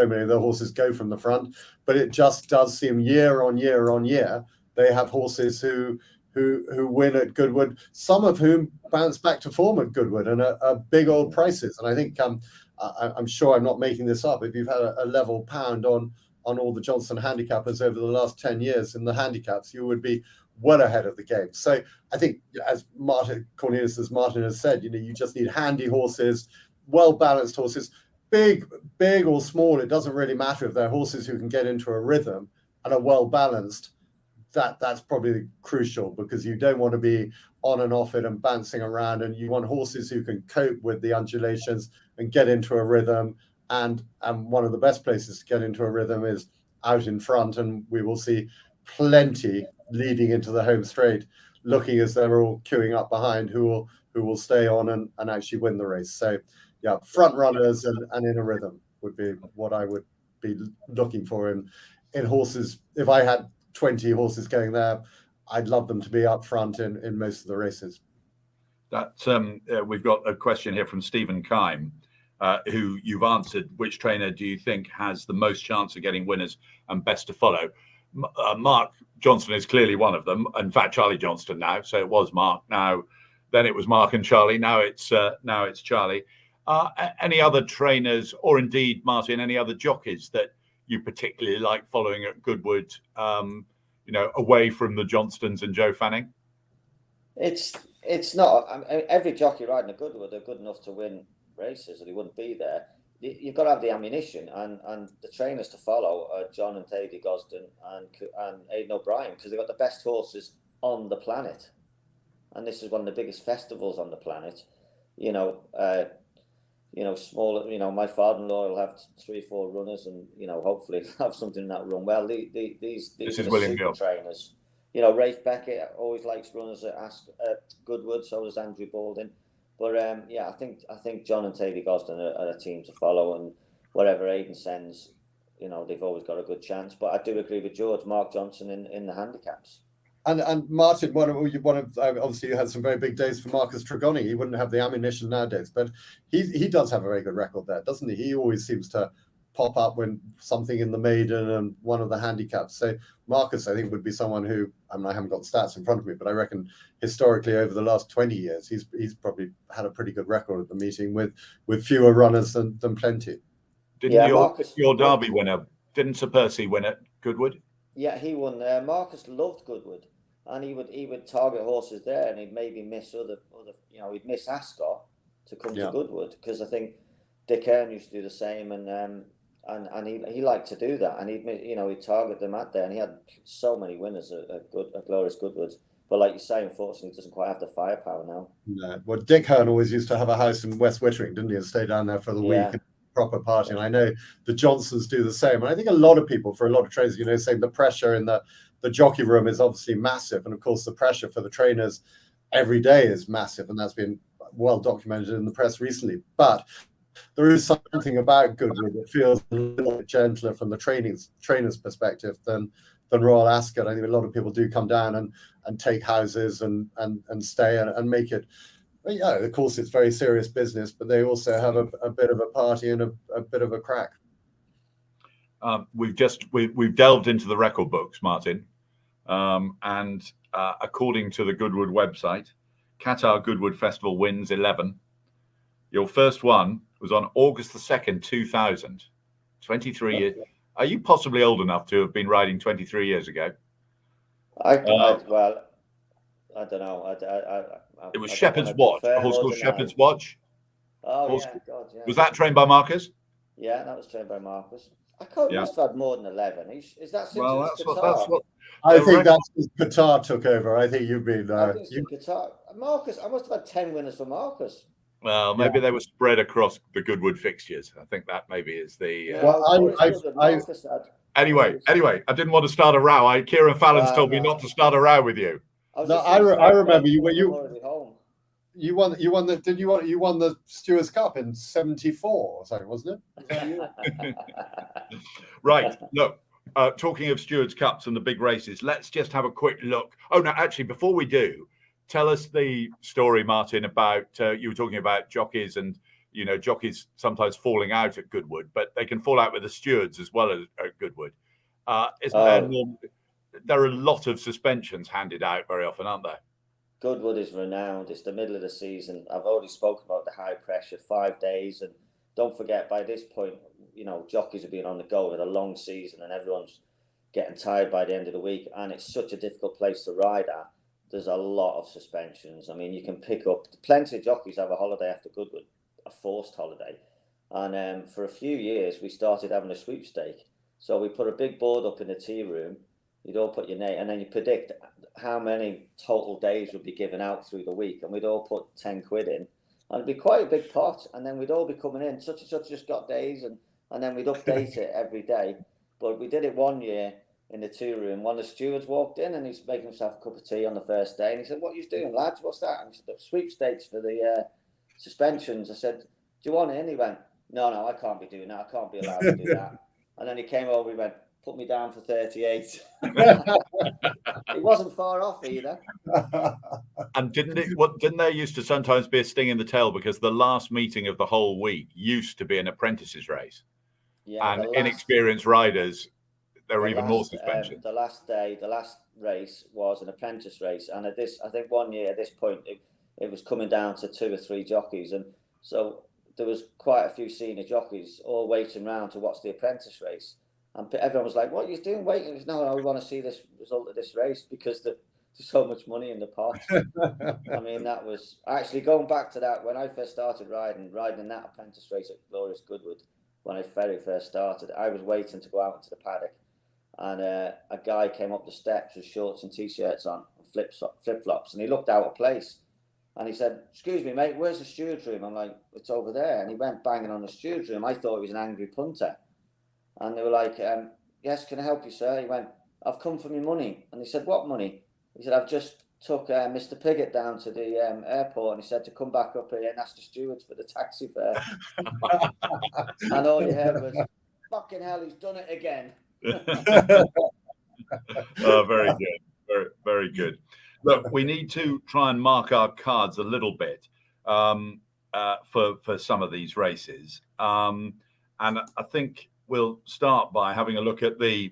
many of the horses go from the front, but it just does seem year on year on year they have horses who win at Goodwood, some of whom bounce back to form at Goodwood and are big old prices. And I think I'm sure I'm not making this up. If you've had a level pound on all the Johnson handicappers over the last 10 years in the handicaps, you would be well ahead of the game. So I think, as Cornelius has said, you just need handy horses, well-balanced horses, big or small. It doesn't really matter if they're horses who can get into a rhythm and are well-balanced. That's probably crucial, because you don't want to be on and off it and bouncing around, and you want horses who can cope with the undulations and get into a rhythm. And one of the best places to get into a rhythm is out in front, and we will see plenty leading into the home straight, looking as they're all queuing up behind, who will stay on and actually win the race. So yeah, front runners and in a rhythm would be what I would be looking for in horses. If I had 20 horses going there, I'd love them to be up front in most of the races. We've got a question here from Stephen Kime, who you've answered. Which trainer do you think has the most chance of getting winners and best to follow? Mark Johnson is clearly one of them. In fact, Charlie Johnston now. So it was Mark. Then it was Mark and Charlie. Now it's Charlie. Any other trainers, or indeed, Martin, any other jockeys that you particularly like following at Goodwood? Away from the Johnstons and Joe Fanning. It's not. I mean, every jockey riding a Goodwood are good enough to win races, or they wouldn't be there. You've got to have the ammunition, and the trainers to follow are John and Teddy Gosden and Aidan O'Brien, because they've got the best horses on the planet, and this is one of the biggest festivals on the planet. Smaller. My father-in-law will have 3 or 4 runners, and hopefully have something in that run. Well, these is William Gill trainers. Rafe Beckett always likes runners at Goodwood. So does Andrew Balding. But I think John and Teddy Gosden are a team to follow, and wherever Aidan sends, they've always got a good chance. But I do agree with George, Mark Johnson in the handicaps. And Martin, one of obviously you had some very big days for Marcus Tregoni. He wouldn't have the ammunition nowadays, but he does have a very good record there, doesn't he? He always seems to pop up when something in the maiden and one of the handicaps. So Marcus, I think, would be someone who, I haven't got the stats in front of me, but I reckon historically over the last 20 years, he's probably had a pretty good record at the meeting with fewer runners than plenty. Didn't your Derby winner, didn't Sir Percy win at Goodwood? Yeah, he won. Marcus loved Goodwood, and he would target horses there, and he'd maybe miss other he'd miss Ascot to come to Goodwood, because I think Dick Hearn used to do the same, and he liked to do that, and he'd target them at there, and he had so many winners at Glorious Goodwood. But like you say, unfortunately, he doesn't quite have the firepower now. No, well, Dick Hearn always used to have a house in West Wittering, didn't he, and stay down there for the week and proper party. And I know the Johnsons do the same. And I think a lot of people, for a lot of trainers, saying the pressure in the jockey room is obviously massive, and of course the pressure for the trainers every day is massive, and that's been well documented in the press recently. But there is something about Goodwood that feels a little bit gentler from the trainer's perspective than Royal Ascot. I think a lot of people do come down and take houses and stay and make it. Yeah, of course it's very serious business, but they also have a bit of a party and a bit of a crack. We've delved into the record books, Martin, and according to the Goodwood website, Qatar Goodwood Festival wins 11. Your first one was on August the 2nd, 2000. 23 years. Are you possibly old enough to have been riding 23 years ago? Well, I don't know. It was I don't Shepherd's wanna Watch, a confirm horse or called deny. Shepherd's Watch. Oh Horse- yeah, God, yeah. Was that trained by Marcus? Yeah, that was trained by Marcus. I can't. Yeah. Must have had more than 11. Is that since it Well, was that's Qatar? what. I the think record- that's because Qatar took over. I think you've been. I think it's the Qatar. Marcus, I must have had 10 winners for Marcus. Well, maybe they were spread across the Goodwood fixtures. I think that maybe is the. Well, Marcus had. Anyway, I didn't want to start a row. Kieran Fallon's told me not to start a row with you. I remember you. I'm already home. You won the. Did you want? You won the Stewards Cup in '74 or something, wasn't it? Right. Look, talking of Stewards Cups and the big races, let's just have a quick look. Oh no, actually, before we do, tell us the story, Martin, about you were talking about jockeys and jockeys sometimes falling out at Goodwood, but they can fall out with the stewards as well as at Goodwood. There are a lot of suspensions handed out very often, aren't there? Goodwood is renowned. It's the middle of the season. I've already spoken about the high pressure, 5 days. And don't forget, by this point, jockeys have been on the go with a long season and everyone's getting tired by the end of the week. And it's such a difficult place to ride at. There's a lot of suspensions. I mean, you can pick up, plenty of jockeys have a holiday after Goodwood, a forced holiday. And for a few years, we started having a sweepstake. So we put a big board up in the tea room. You'd all put your name, and then you predict how many total days would be given out through the week, and we'd all put 10 quid in, and it'd be quite a big pot, and then we'd all be coming in, such and such just got days, and then we'd update it every day. But we did it one year in the tea room. One of the stewards walked in, and he's making himself a cup of tea on the first day, and he said, "What are you doing, lads? What's that?" And he said, "Sweepstakes for the suspensions." I said, "Do you want it?" And he went, No, I can't be doing that. I can't be allowed to do that." And then he came over, he went, "Put me down for 38. It wasn't far off either. And didn't there used to sometimes be a sting in the tail because the last meeting of the whole week used to be an apprentices race? Yeah, and inexperienced riders, there were even more suspensions. The last race was an apprentice race, and I think 1 year at this point it was coming down to 2 or 3 jockeys, and so there was quite a few senior jockeys all waiting around to watch the apprentice race. And everyone was like, "What are you doing waiting?" Goes, "No, we want to see this result of this race because there's so much money in the pot." I mean, that was actually going back to that when I first started riding in that apprentice race at Glorious Goodwood. When I very first started, I was waiting to go out into the paddock, and a guy came up the steps with shorts and t-shirts on, and flip-flops, and he looked out of place. And he said, "Excuse me, mate, where's the steward's room?" I'm like, "It's over there." And he went banging on the steward's room. I thought he was an angry punter. And they were like, "Yes, can I help you, sir?" He went, "I've come for my money." And they said, "What money?" He said, "I've just took Mr. Piggott down to the airport, and he said to come back up here and ask the stewards for the taxi fare." And all you heard was, "Fucking hell, he's done it again." Oh, very good. Very, very good. Look, we need to try and mark our cards a little bit for some of these races. And I think we'll start by having a look at the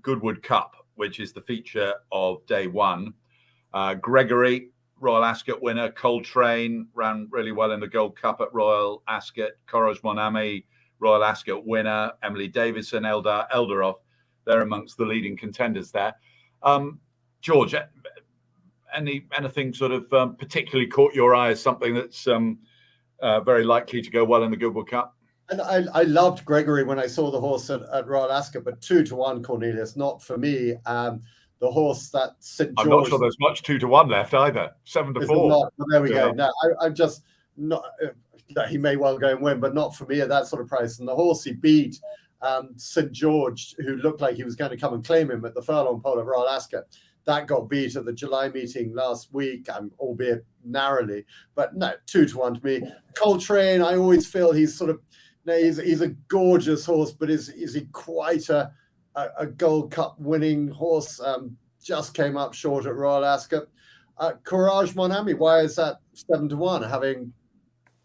Goodwood Cup, which is the feature of day one. Gregory, Royal Ascot winner. Coltrane ran really well in the Gold Cup at Royal Ascot. Courage Mon Ami, Royal Ascot winner. Emily Davison, Eldar Eldaroff, they're amongst the leading contenders there. George, anything sort of particularly caught your eye as something that's very likely to go well in the Goodwood Cup? And I loved Gregory when I saw the horse at Royal Ascot, but 2-1, Cornelius, not for me. The horse that St. George. I'm not sure there's much 2-1 left either. 7-4. Well, there we go. No, I'm just not. He may well go and win, but not for me at that sort of price. And the horse he beat, St. George, who looked like he was going to come and claim him at the furlong pole at Royal Ascot, that got beat at the July meeting last week, albeit narrowly. But no, 2-1 to me. Coltrane, I always feel he's sort of. He's a gorgeous horse, but is he quite a Gold Cup winning horse? Just came up short at Royal Ascot. Courage Mon Ami, why is that 7-1? Having,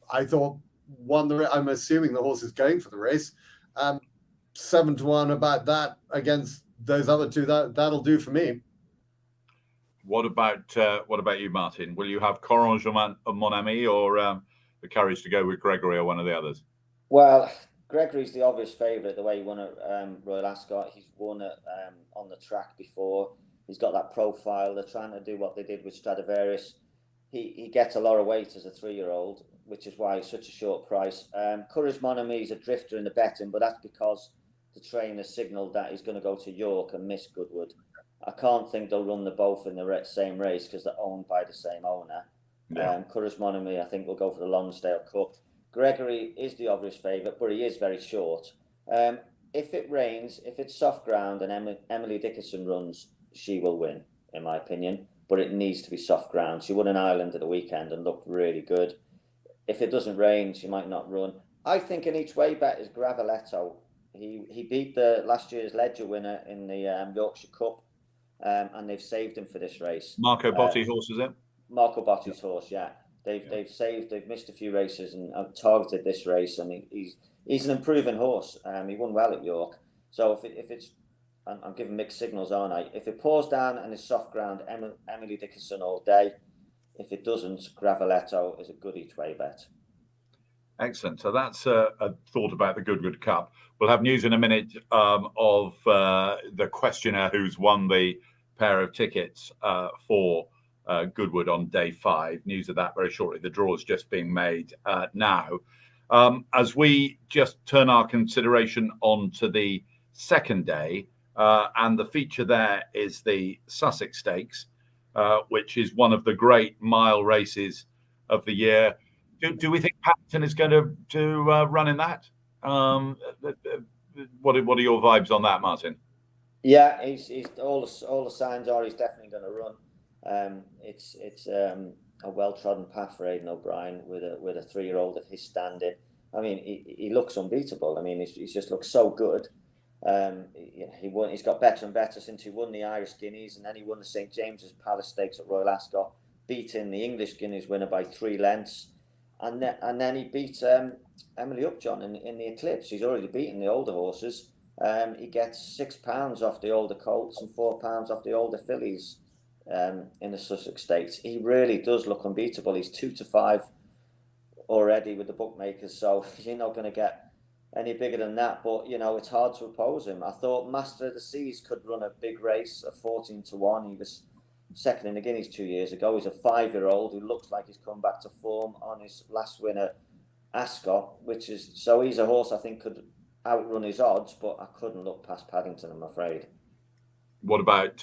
I thought, won the race. I'm assuming the horse is going for the race. 7-1 about that against those other two. That'll do for me. What about you, Martin? Will you have Courage Mon Ami or the courage to go with Gregory or one of the others? Well, Gregory's the obvious favourite, the way he won at Royal Ascot. He's won it on the track before. He's got that profile. They're trying to do what they did with Stradivarius. he gets a lot of weight as a 3-year-old, which is why he's such a short price. Courage Mon Ami is a drifter in the betting, but that's because the trainer signalled that he's going to go to York and miss Goodwood. I can't think they'll run the both in the same race because they're owned by the same owner. Yeah. Courage Mon Ami, I think, will go for the Lonsdale Cup. Gregory is the obvious favourite, but he is very short. If it rains, if it's soft ground and Emily Dickinson runs, she will win, in my opinion. But it needs to be soft ground. She won an Ireland at the weekend and looked really good. If it doesn't rain, she might not run. I think an each way bet is Gravoletto. He beat the last year's Ledger winner in the Yorkshire Cup, and they've saved him for this race. Marco Botti's horse, is it? Marco Botti's horse, yeah. They've missed a few races and targeted this race, and he's an improving horse. He won well at York. So if it's, I'm giving mixed signals, aren't I? If it pours down and it's soft ground, Emily Dickinson all day. If it doesn't, Gravoletto is a good each way bet. Excellent. So that's a thought about the Goodwood Cup. We'll have news in a minute of the questioner who's won the pair of tickets for Goodwood on day 5. News of that very shortly. The draw is just being made now. As we just turn our consideration on to the second day, and the feature there is the Sussex Stakes, which is one of the great mile races of the year. Do we think Paddington is going to run in that? What are your vibes on that, Martin? Yeah, he's all the signs are he's definitely going to run. It's a well-trodden path for Aidan O'Brien with a 3-year-old at his standing. I mean, he looks unbeatable. I mean, he just looks so good. He's got better and better since he won the Irish Guineas, and then he won the St James's Palace Stakes at Royal Ascot, beating the English Guineas winner by 3 lengths. And then he beat Emily Upjohn in the Eclipse. He's already beaten the older horses. He gets £6 off the older colts and £4 off the older fillies in the Sussex Stakes. He really does look unbeatable. He's 2-5 already with the bookmakers, so you're not going to get any bigger than that. But it's hard to oppose him. I thought Master of the Seas could run a big race at 14-1. He was second in the Guineas 2 years ago. He's a 5-year-old who looks like he's come back to form on his last win at Ascot, so he's a horse I think could outrun his odds, but I couldn't look past Paddington, I'm afraid. What about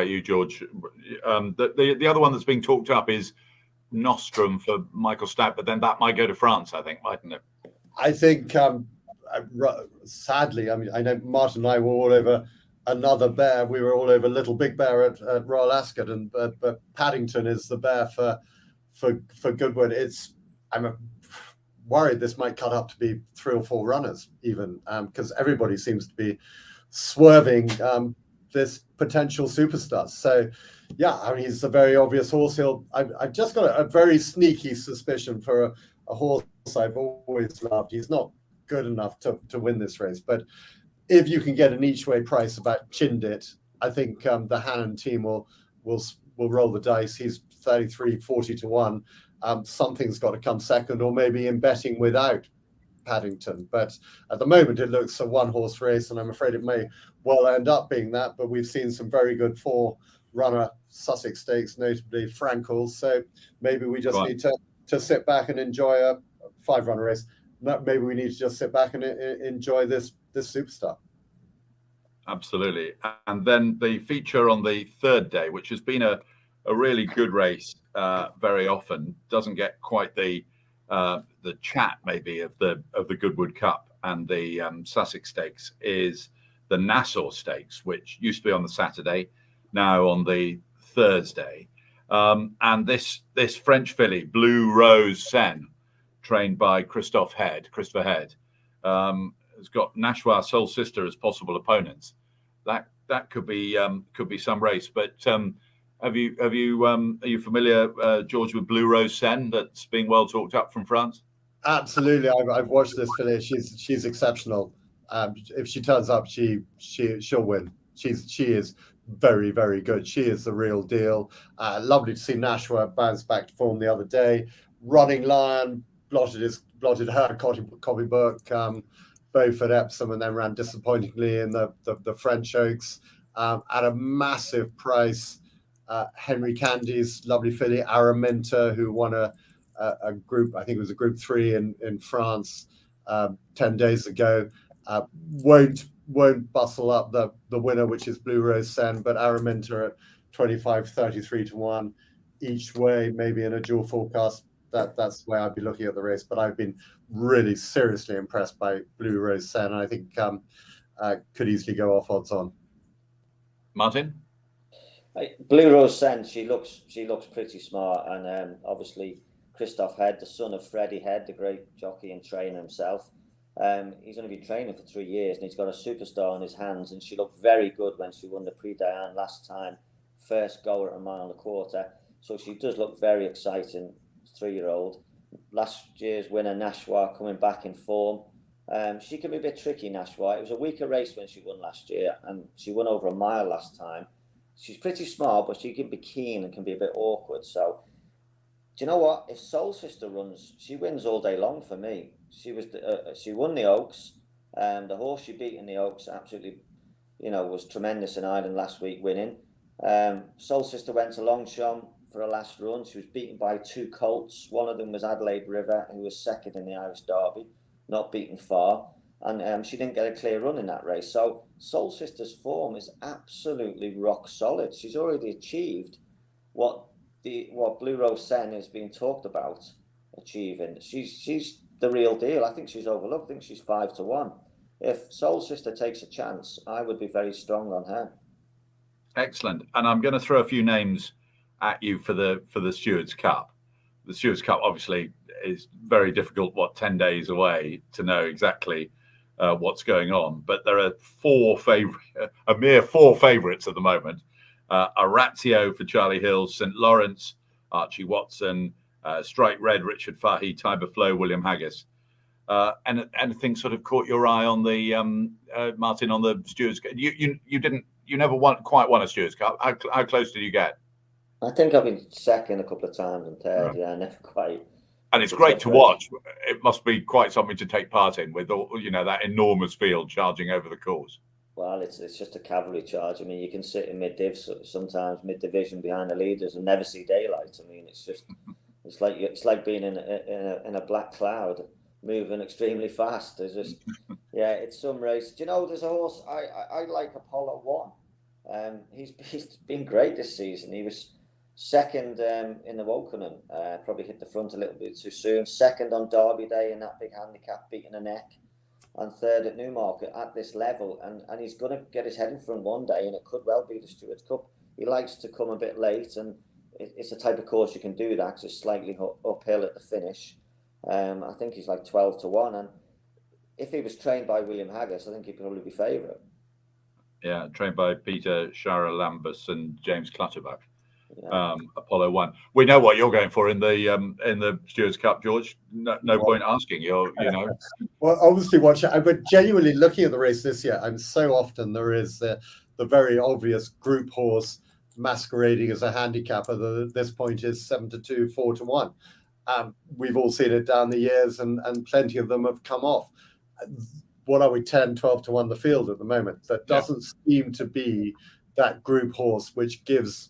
you, George? The other one that's being talked up is Nostrum for Michael Stout, but then that might go to France, I think, mightn't it? I think, sadly, I mean, I know Martin and I were all over another bear. We were all over Little Big Bear at Royal Ascot, but Paddington is the bear for Goodwood. I'm worried this might cut up to be 3 or 4 runners even, because everybody seems to be swerving this potential superstar. So, yeah, I mean, he's a very obvious horse. I've just got a very sneaky suspicion for a horse I've always loved. He's not good enough to win this race, but if you can get an each way price about Chindit, I think the Hannon team will roll the dice. He's 33-40-1. Something's got to come second, or maybe in betting without Paddington. But at the moment, it looks a 1-horse race, and I'm afraid it may well end up being that. But we've seen some very good 4-runner Sussex Stakes, notably Frankel's. So maybe we just need to sit back and enjoy a 5-runner race. Maybe we need to just sit back and enjoy this superstar. Absolutely. And then the feature on the third day, which has been a really good race, very often doesn't get quite the chat maybe of the Goodwood Cup and the Sussex Stakes, is the Nassau Stakes, which used to be on the Saturday, now on the Thursday. And this French filly, Blue Rose Sen, trained by Christopher Head, has got Nashua Soul Sister as possible opponents. That could be some race. But are you familiar, George, with Blue Rose Sen, that's being well talked up from France? Absolutely, I've watched this filly. She's exceptional. If she turns up, she'll win. She is very, very good. She is the real deal. Lovely to see Nashua bounce back to form the other day. Running Lion blotted her copybook, both at Epsom, and then ran disappointingly in the French Oaks at a massive price. Henry Candy's lovely filly, Araminta, who won a group, I think it was a Group 3 in France 10 days ago. Won't bustle up the winner, which is Blue Rose Sen, but Araminta at 25-33 to 1 each way, maybe in a dual forecast. That's the way I'd be looking at the race. But I've been really seriously impressed by Blue Rose Sen, and I think could easily go off odds on. Martin? Blue Rose Sen, she looks pretty smart, and obviously Christoph Head, the son of Freddie Head, the great jockey and trainer himself. He's going to be training for 3 years, and he's got a superstar on his hands, and she looked very good when she won the Prix Diane last time, first goal at a mile and a quarter. So she does look very exciting, 3-year-old. Last year's winner, Nashwa, coming back in form. She can be a bit tricky, Nashwa. It was a weaker race when she won last year, and she won over a mile last time. She's pretty smart, but she can be keen and can be a bit awkward. So, do you know what? If Soul Sister runs, she wins all day long for me. She won the Oaks. The horse she beat in the Oaks absolutely, was tremendous in Ireland last week, winning. Soul Sister went to Longchamp for her last run. She was beaten by 2 colts. One of them was Adelaide River, who was second in the Irish Derby, not beaten far. And she didn't get a clear run in that race. So Soul Sister's form is absolutely rock solid. She's already achieved what Blue Rose Sen is being talked about achieving. She's the real deal. I think she's overlooked. I think she's 5 to 1. If Soul Sister takes a chance, I would be very strong on her. Excellent. And I'm going to throw a few names at you for the Stewards Cup. The Stewards Cup obviously is very difficult, 10 days away, to know exactly what's going on. But there are a mere four favourites at the moment. Orazio for Charlie Hill, St. Lawrence, Archie Watson, Strike Red, Richard Fahey, Tiber Flow, William Haggis. And anything sort of caught your eye on the Martin, on the Stewards Cup? You never quite won a Stewards Cup. How close did you get? I think I've been second a couple of times and third. Right. Yeah, never quite. And it's great to watch. It must be quite something to take part in, with all, that enormous field charging over the course. Well, it's just a cavalry charge. I mean, you can sit in mid-div sometimes, mid-division behind the leaders and never see daylight. I mean, it's just it's like being in a black cloud, moving extremely fast. There's just it's some race. Do you know, there's a horse I like, Apollo 1. He's been great this season. He was second in the Wokingham, probably hit the front a little bit too soon. Second on Derby Day in that big handicap, beating a neck. And third at Newmarket at this level. And he's going to get his head in front one day, and it could well be the Stewards Cup. He likes to come a bit late, and it's a type of course you can do that, because it's slightly uphill at the finish. I think he's like 12 to 1. And if he was trained by William Haggis, I think he'd probably be favourite. Yeah, trained by Peter Charalambus and James Clutterbuck. Yeah. Apollo 1. We know what you're going for in the Stewards Cup, George. No point asking. Well, obviously watch it. But genuinely looking at the race this year, so often there is the very obvious group horse masquerading as a handicapper that at this point is 7 to 2, 4 to 1. We've all seen it down the years, and plenty of them have come off. What are we, 10, 12 to 1 the field at the moment? That doesn't seem to be that group horse, which gives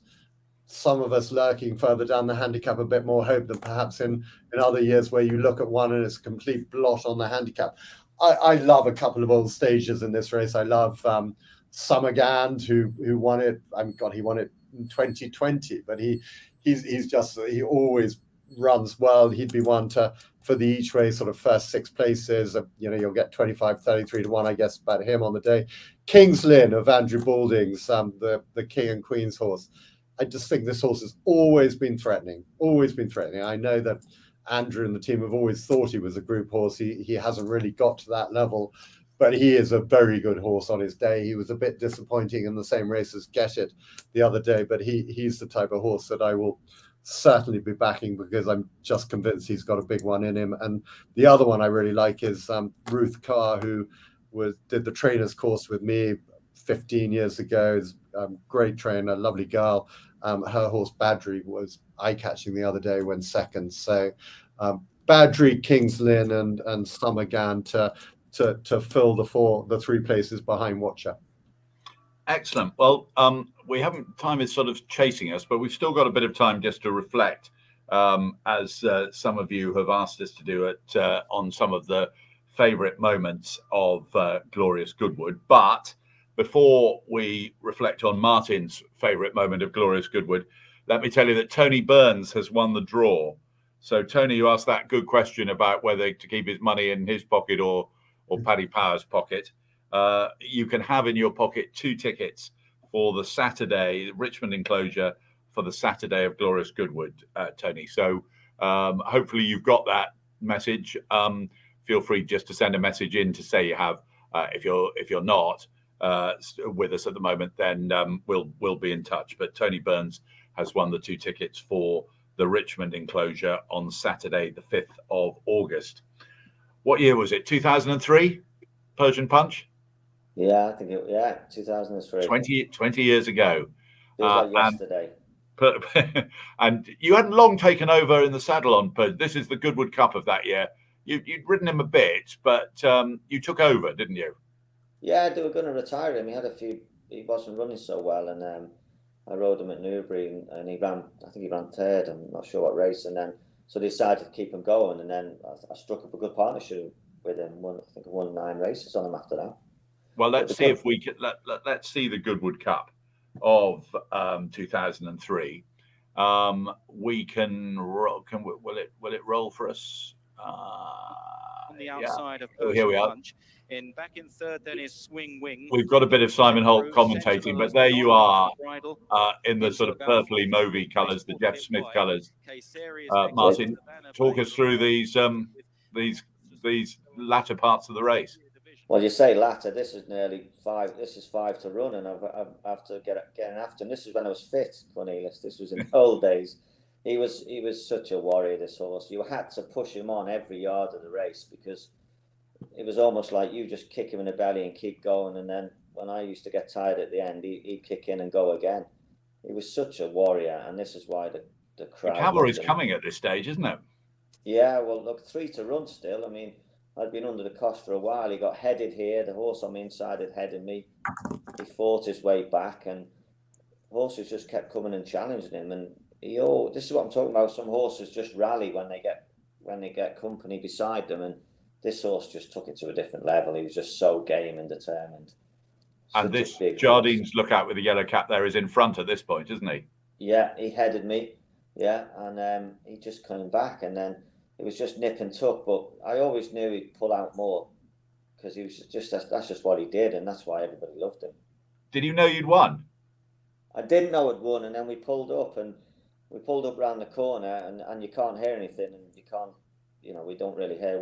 some of us lurking further down the handicap a bit more hope than perhaps in other years where you look at one and it's a complete blot on the handicap. I love a couple of old stages in this race. I love Summergand, who won it. He won it in 2020, but he always runs well. He'd be one for the each way sort of first 6 places. You'll get 25-33 to 1, I guess, about him on the day. King's Lynn of Andrew Balding's, the King and Queen's horse. I just think this horse has always been threatening. I know that Andrew and the team have always thought he was a group horse. He hasn't really got to that level, but he is a very good horse on his day. He was a bit disappointing in the same race as Get It the other day, but he's the type of horse that I will certainly be backing, because I'm just convinced he's got a big one in him. And the other one I really like is Ruth Carr, who did the trainer's course with me 15 years ago. Is great trainer, lovely girl. Her horse Badri was eye-catching the other day, when second. So Badri, King's Lynn, and Summergand to fill the 3 places behind Watcher. Excellent. Well, time is sort of chasing us, but we've still got a bit of time just to reflect, as some of you have asked us to do it on some of the favourite moments of Glorious Goodwood. But before we reflect on Martin's favourite moment of Glorious Goodwood, let me tell you that Tony Burns has won the draw. So, Tony, you asked that good question about whether to keep his money in his pocket or Paddy Power's pocket. You can have in your pocket 2 tickets for the Saturday Richmond enclosure for the Saturday of Glorious Goodwood, Tony. So hopefully you've got that message. Feel free just to send a message in to say you have. If you're not with us at the moment, then we'll be in touch. But Tony Burns has won the 2 tickets for the Richmond enclosure on Saturday, the 5th of August. What year was it? 2003? Persian Punch? Yeah, I think 2003. 20 years ago. Feels like yesterday. And you hadn't long taken over in the saddle on Persian. This is the Goodwood Cup of that year. You'd ridden him a bit, but you took over, didn't you? Yeah, they were going to retire him. He wasn't running so well, and I rode him at Newbury, and he ran, I think he ran 3rd, I'm not sure what race, and then so they decided to keep him going, and then I struck up a good partnership with him. I think I won 9 races on him after that. Well, let's see if we can. Let's see the Goodwood Cup of 2003. We can roll. Will it roll for us? On the outside of here we are. Punch. Back in 3rd, then is Swing Wing. We've got a bit of Simon Holt commentating, but there you are in the sort of purpley mauvey colours, the Jeff Smith colours. Martin, talk us through these latter parts of the race. Well, you say latter. This is nearly 5. This is 5 to run, and I've to get after him. This is when I was fit, Cornelius. This was in the old days. He was such a warrior, this horse. You had to push him on every yard of the race because it was almost like you just kick him in the belly and keep going. And then when I used to get tired at the end, he'd kick in and go again. He was such a warrior, and this is why the crowd. The cavalry's coming at this stage, isn't it? Yeah, well, look, 3 to run still. I mean, I'd been under the cosh for a while. He got headed here. The horse on the inside had headed me. He fought his way back, and horses just kept coming and challenging him. And this is what I'm talking about. Some horses just rally when they get company beside them, and this horse just took it to a different level. He was just so game and determined. And this Jardine's Lookout with the yellow cap there is in front at this point, isn't he? Yeah, he headed me. Yeah, and he just came back, and then it was just nip and tuck. But I always knew he'd pull out more because he was that's just what he did, and that's why everybody loved him. Did you know you'd won? I didn't know I'd won, and then we pulled up around the corner, and you can't hear anything, and you can't, we don't really hear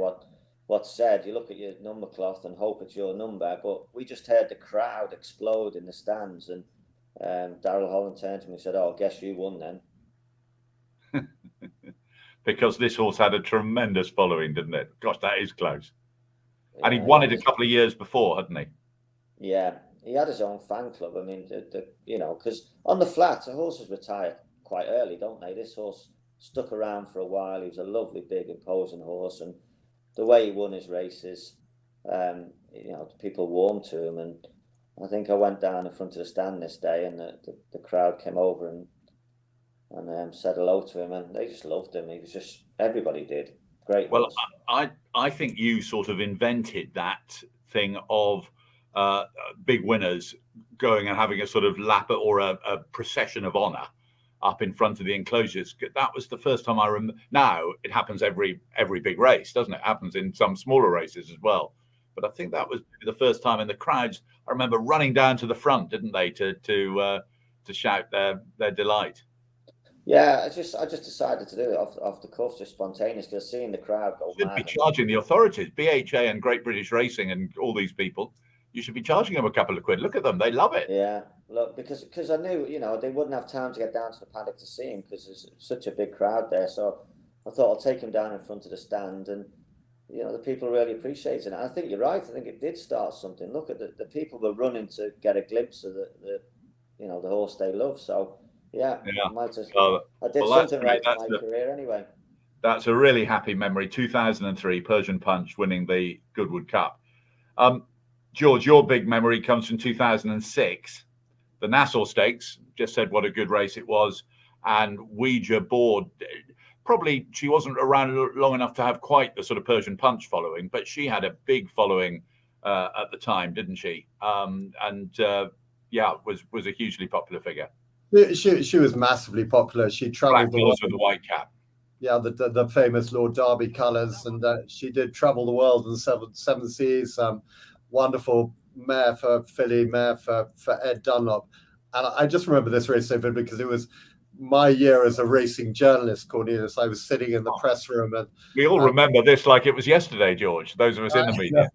what's said. You look at your number cloth and hope it's your number, but we just heard the crowd explode in the stands, and Darryl Holland turned to me and said, "Oh, I guess you won then." Because this horse had a tremendous following, didn't it? Gosh, that is close. Yeah, and he'd won it a couple of years before, hadn't he? Yeah, he had his own fan club. I mean, because on the flat, the horses retire quite early, don't they? This horse stuck around for a while. He was a lovely, big, imposing horse, and the way he won his races, people warmed to him. And I think I went down in front of the stand this day, and the crowd came over and said hello to him, and they just loved him. He was just, everybody did. Great. Well, I think you sort of invented that thing of big winners going and having a sort of lap or a procession of honour up in front of the enclosures. That was the first time I remember. Now it happens every big race, doesn't it? It happens in some smaller races as well. But I think that was the first time, and the crowds, I remember running down to the front, didn't they, to shout their delight. Yeah, I just decided to do it off the cuff, just spontaneous, because seeing the crowd go you should mad. Be charging the authorities, BHA and Great British Racing and all these people. You should be charging them a couple of quid. Look at them; they love it. Yeah, look, because I knew they wouldn't have time to get down to the paddock to see him because there's such a big crowd there. So I thought I'll take him down in front of the stand, and the people really appreciated it. And I think you're right. I think it did start something. Look at the people were running to get a glimpse of the horse they love. So. Yeah. I did something right in my career anyway. That's a really happy memory. 2003, Persian Punch winning the Goodwood Cup. George, your big memory comes from 2006. the Nassau Stakes, just said what a good race it was. And Ouija Board, probably she wasn't around long enough to have quite the sort of Persian Punch following, but she had a big following at the time, didn't she? Yeah, was a hugely popular figure. She was massively popular. She travelled the world with the white cap. Yeah, the famous Lord Derby colours, and she did travel the world in seven seas. Wonderful mare for Philly, mare for Ed Dunlop. And I just remember this race so vividly because it was my year as a racing journalist, Cornelius. I was sitting in the press room, and we all remember this like it was yesterday, George. Those of us in the media.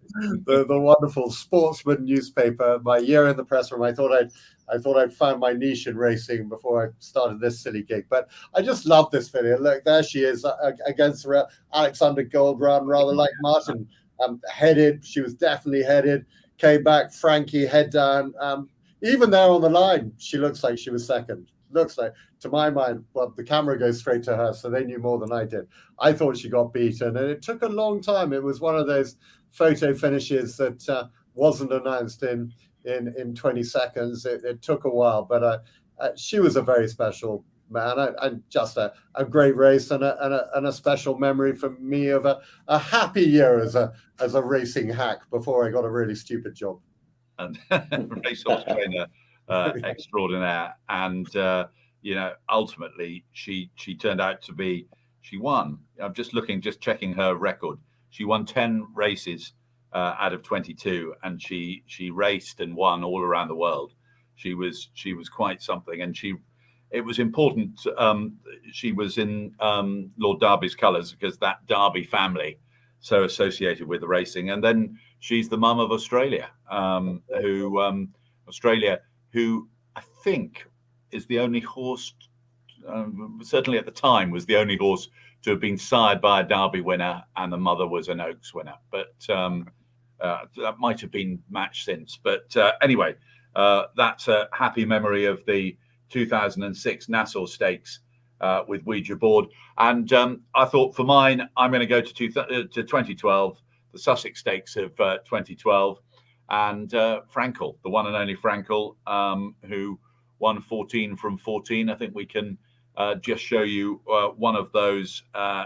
The wonderful Sportsman newspaper. My year in the press room. I thought I'd found my niche in racing before I started this silly gig. But I just love this video. Look, there she is against Alexander Gold Run, rather like Martin. Headed. She was definitely headed. Came back. Frankie head down. Even there on the line, she looks like she was second. Looks like, to my mind, well, the camera goes straight to her, so they knew more than I did. I thought she got beaten, and it took a long time. It was one of those photo finishes that wasn't announced in 20 seconds. It took a while, but she was a very special man, and just a great race, and a special memory for me of a happy year as a racing hack before I got a really stupid job. And racehorse trainer extraordinaire, and ultimately she turned out to be. She won. I'm just checking her record. She won 10 races out of 22, and she raced and won all around the world. She was quite something, and it was important. She was in Lord Derby's colours because that Derby family so associated with the racing, and then she's the mum of Australia, who I think is the only horse, certainly at the time, was the only horse to have been sired by a Derby winner, and the mother was an Oaks winner. But that might have been matched since. But anyway, that's a happy memory of the 2006 Nassau Stakes with Ouija Board. And I thought for mine, I'm going to go to 2012, the Sussex Stakes of 2012. And Frankel, the one and only Frankel, who won 14 from 14. I think we can just show you one of those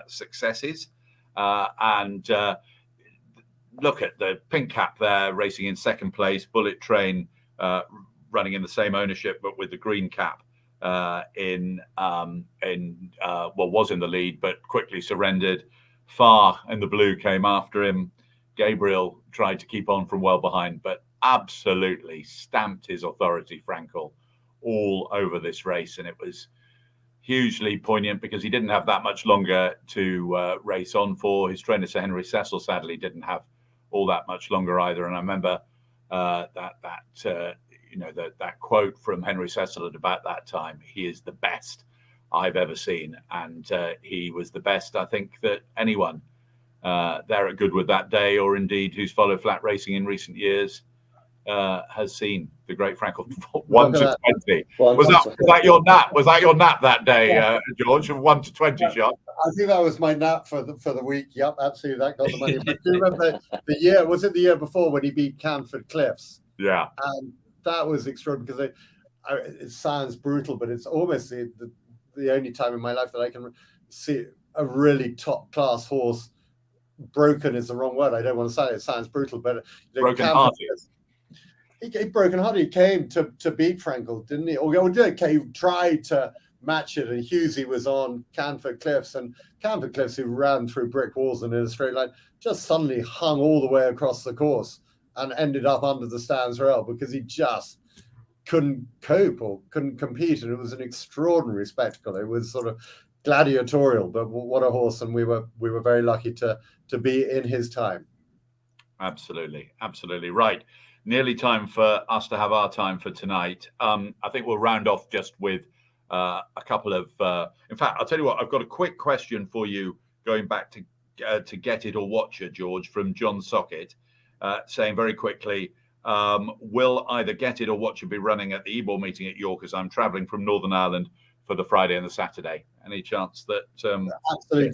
successes. And look at the pink cap there, racing in second place. Bullet Train running in the same ownership, but with the green cap was in the lead, but quickly surrendered. Far in the blue came after him. Gabriel tried to keep on from well behind, but absolutely stamped his authority, Frankel, all over this race. And it was hugely poignant because he didn't have that much longer to race on for. His trainer, Sir Henry Cecil, sadly didn't have all that much longer either. And I remember that quote from Henry Cecil at about that time: "He is the best I've ever seen." And he was the best, I think, that anyone there at Goodwood that day, or indeed who's followed flat racing in recent years, has seen the great Frankel. 1 to 20. Was that your nap? Was that your nap that day, George? 1 to 20 shot. I think that was my nap for the week. Yep, absolutely. That got the money. But do you remember the year? Was it the year before when he beat Canford Cliffs? Yeah. And that was extraordinary because it sounds brutal, but it's almost the only time in my life that I can see a really top class horse. Broken is the wrong word. I don't want to say it. It sounds brutal, but broken hearted. He broken hearted. He came to beat Frankel, didn't he? Or he tried to match it, and Husey was on Canford Cliffs, and Canford Cliffs, who ran through brick walls and in a straight line, just suddenly hung all the way across the course and ended up under the stands rail because he just couldn't cope or couldn't compete. And it was an extraordinary spectacle. It was sort of gladiatorial, but what a horse. And we were very lucky to be in his time. Absolutely right. Nearly time for us to have our time for tonight. I think we'll round off just with a couple of in fact, I'll tell you what, I've got a quick question for you going back to Get It or Watch It, George, from John Sockett, saying very quickly, will either Get It or Watch It be running at the Ebor meeting at York, as I'm travelling from Northern Ireland for the Friday and the Saturday? Any chance that absolutely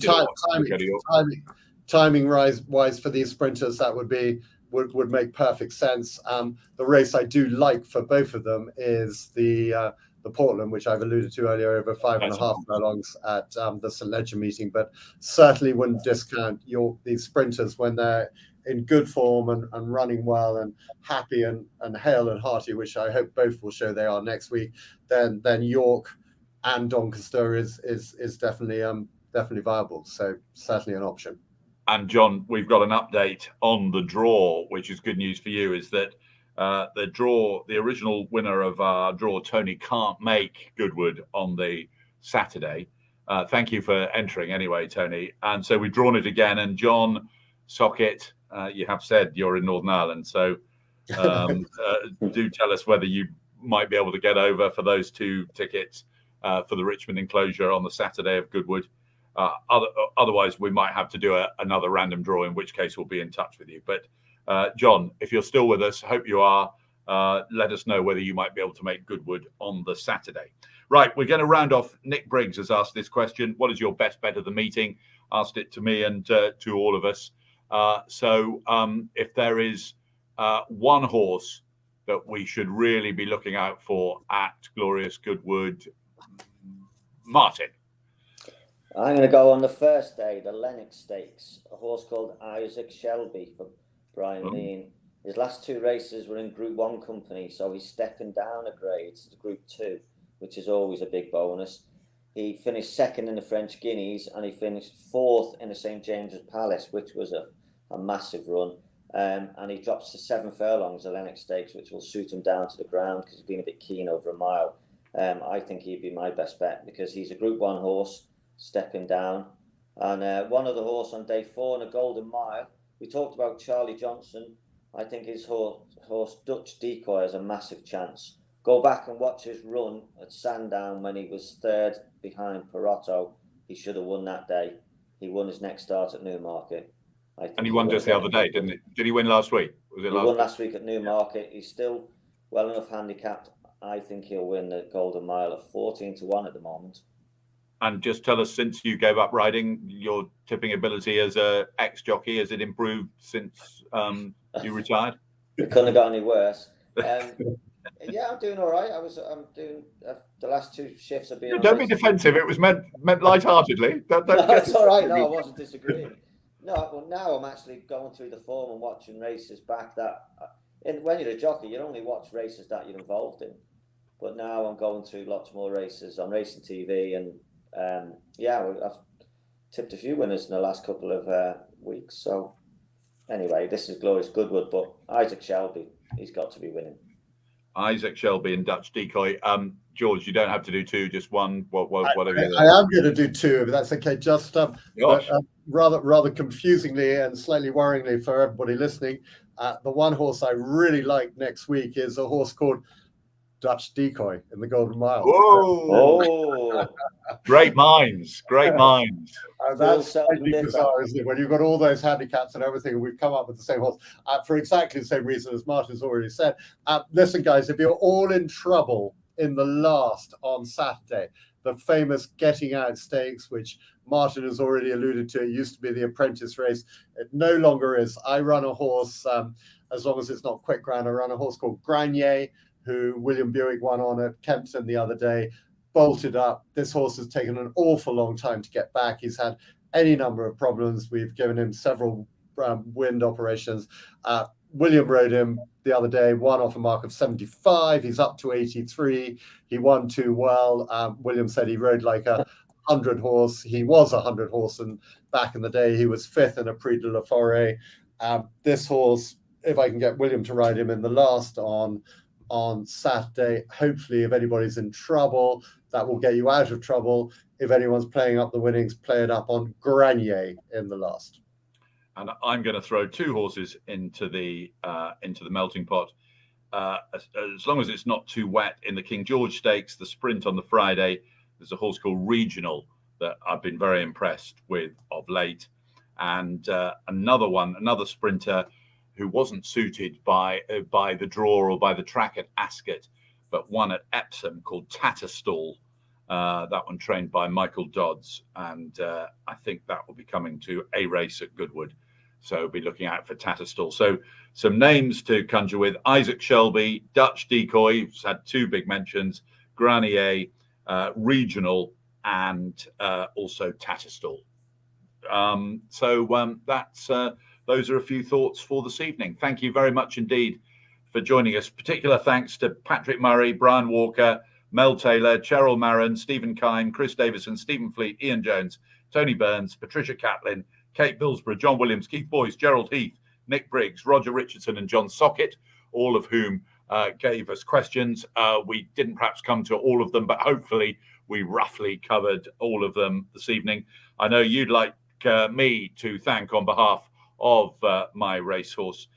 timing wise for these sprinters, that would be would make perfect sense. The race I do like for both of them is the Portland, which I've alluded to earlier, over 5.5 furlongs at the St. Leger meeting, but certainly wouldn't discount these sprinters when they're in good form and running well and happy and hale and hearty, which I hope both will show they are next week. Then York and Doncaster is definitely viable. So certainly an option. And John, we've got an update on the draw, which is good news for you, is that the original winner of our draw, Tony, can't make Goodwood on the Saturday. Thank you for entering anyway, Tony. And so we've drawn it again. And John Sockett, you have said you're in Northern Ireland. So do tell us whether you might be able to get over for those 2 tickets for the Richmond enclosure on the Saturday of Goodwood. Otherwise, we might have to do another random draw, in which case we'll be in touch with you. But John, if you're still with us, hope you are. Let us know whether you might be able to make Goodwood on the Saturday. Right, we're going to round off. Nick Briggs has asked this question. What is your best bet of the meeting? Asked it to me and to all of us. So if there is one horse that we should really be looking out for at Glorious Goodwood, Martin. I'm going to go on the first day, the Lennox Stakes, a horse called Isaac Shelby for Brian Mean. His last 2 races were in Group 1 company, so he's stepping down a grade to Group 2, which is always a big bonus. He finished 2nd in the French Guineas, and he finished 4th in the St. James's Palace, which was a massive run. And he drops to 7 furlongs, the Lennox Stakes, which will suit him down to the ground because he's been a bit keen over a mile. I think he'd be my best bet because he's a Group 1 horse, stepping down. And one other horse on day 4 in a Golden Mile. We talked about Charlie Johnson. I think his horse Dutch Decoy has a massive chance. Go back and watch his run at Sandown when he was 3rd behind Perotto. He should have won that day. He won his next start at Newmarket. And he won just the other day, didn't he? Did he win last week? He won last week at Newmarket. He's still well enough handicapped. I think he'll win the Golden Mile at 14-1 at the moment. And just tell us, since you gave up riding, your tipping ability as a ex-jockey, has it improved since you retired? It couldn't have got any worse. Yeah, I'm doing all right. I'm doing the last 2 shifts have been. Don't be defensive. It was meant lightheartedly. No, it's all right. No, I wasn't disagreeing. No, well, now I'm actually going through the form and watching races back when you're a jockey, you only watch races that you're involved in. But now I'm going through lots more races on racing TV, and I've tipped a few winners in the last couple of weeks. So anyway, this is Glorious Goodwood, but Isaac Shelby, he's got to be winning. Isaac Shelby and Dutch Decoy. George, you don't have to do 2, just one. Whatever. I am going to do 2, if that's okay. Just rather confusingly and slightly worryingly for everybody listening, the one horse I really like next week is a horse called Dutch Decoy in the Golden Mile. Whoa! Great minds. That's slightly bizarre, isn't it? When you've got all those handicaps and everything, and we've come up with the same horse for exactly the same reason as Martin's already said. Listen, guys, if you're all in trouble in the last on Saturday, the famous Getting Out Stakes, which Martin has already alluded to, it used to be the apprentice race. It no longer is. I run a horse, as long as it's not quick ground, I run a horse called Granier, who William Buick won on at Kempton the other day, bolted up. This horse has taken an awful long time to get back. He's had any number of problems. We've given him several wind operations. William rode him the other day, won off a mark of 75. He's up to 83. He won 2 well. William said he rode like a 100 horse. He was a 100 horse, and back in the day, he was 5th in a Prix de la Forêt. This horse, if I can get William to ride him in the last on Saturday, hopefully, if anybody's in trouble, that will get you out of trouble. If anyone's playing up the winnings, play it up on Granier in the last. And I'm going to throw 2 horses into the melting pot, as long as it's not too wet. In the King George Stakes, the sprint on the Friday, there's a horse called Regional that I've been very impressed with of late, and another sprinter who wasn't suited by the draw or by the track at Ascot, but one at Epsom, called Tatterstall. That one trained by Michael Dodds, and I think that will be coming to a race at Goodwood. So be looking out for Tatterstall. So some names to conjure with: Isaac Shelby, Dutch Decoy, who's had 2 big mentions, Granier, Regional, and also Tatterstall. Those are a few thoughts for this evening. Thank you very much indeed for joining us. Particular thanks to Patrick Murray, Brian Walker, Mel Taylor, Cheryl Marin, Stephen Kine, Chris Davison, Stephen Fleet, Ian Jones, Tony Burns, Patricia Catlin, Kate Billsborough, John Williams, Keith Boyce, Gerald Heath, Nick Briggs, Roger Richardson and John Sockett, all of whom gave us questions. We didn't perhaps come to all of them, but hopefully we roughly covered all of them this evening. I know you'd like me to thank on behalf of My Racehorse,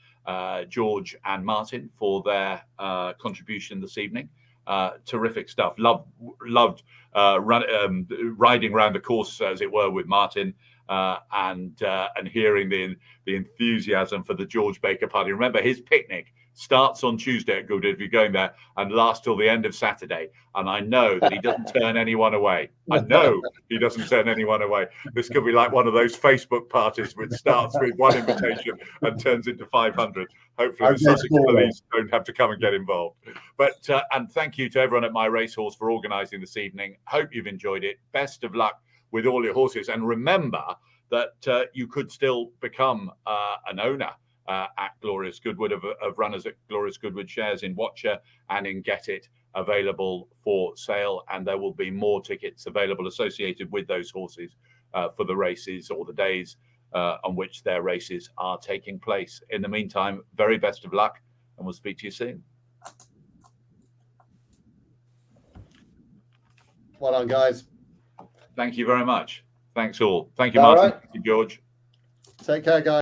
George and Martin, for their contribution this evening. Terrific stuff. Loved riding around the course, as it were, with Martin, and hearing the enthusiasm for the George Baker party. Remember, his picnic starts on Tuesday at Goodwood if you're going there, and lasts till the end of Saturday. And I know that he doesn't turn anyone away. I know he doesn't turn anyone away. This could be like one of those Facebook parties which starts with 1 invitation and turns into 500. Hopefully the Sussex police don't have to come and get involved. But and thank you to everyone at My Racehorse for organising this evening. Hope you've enjoyed it. Best of luck with all your horses. And remember that you could still become an owner at Glorious Goodwood, of runners at Glorious Goodwood, shares in Watcher and in Get It available for sale. And there will be more tickets available associated with those horses for the races or the days on which their races are taking place. In the meantime, very best of luck, and we'll speak to you soon. Well done, guys. Thank you very much. Thanks all. Thank you, Martin. All right. Thank you, George. Take care, guys.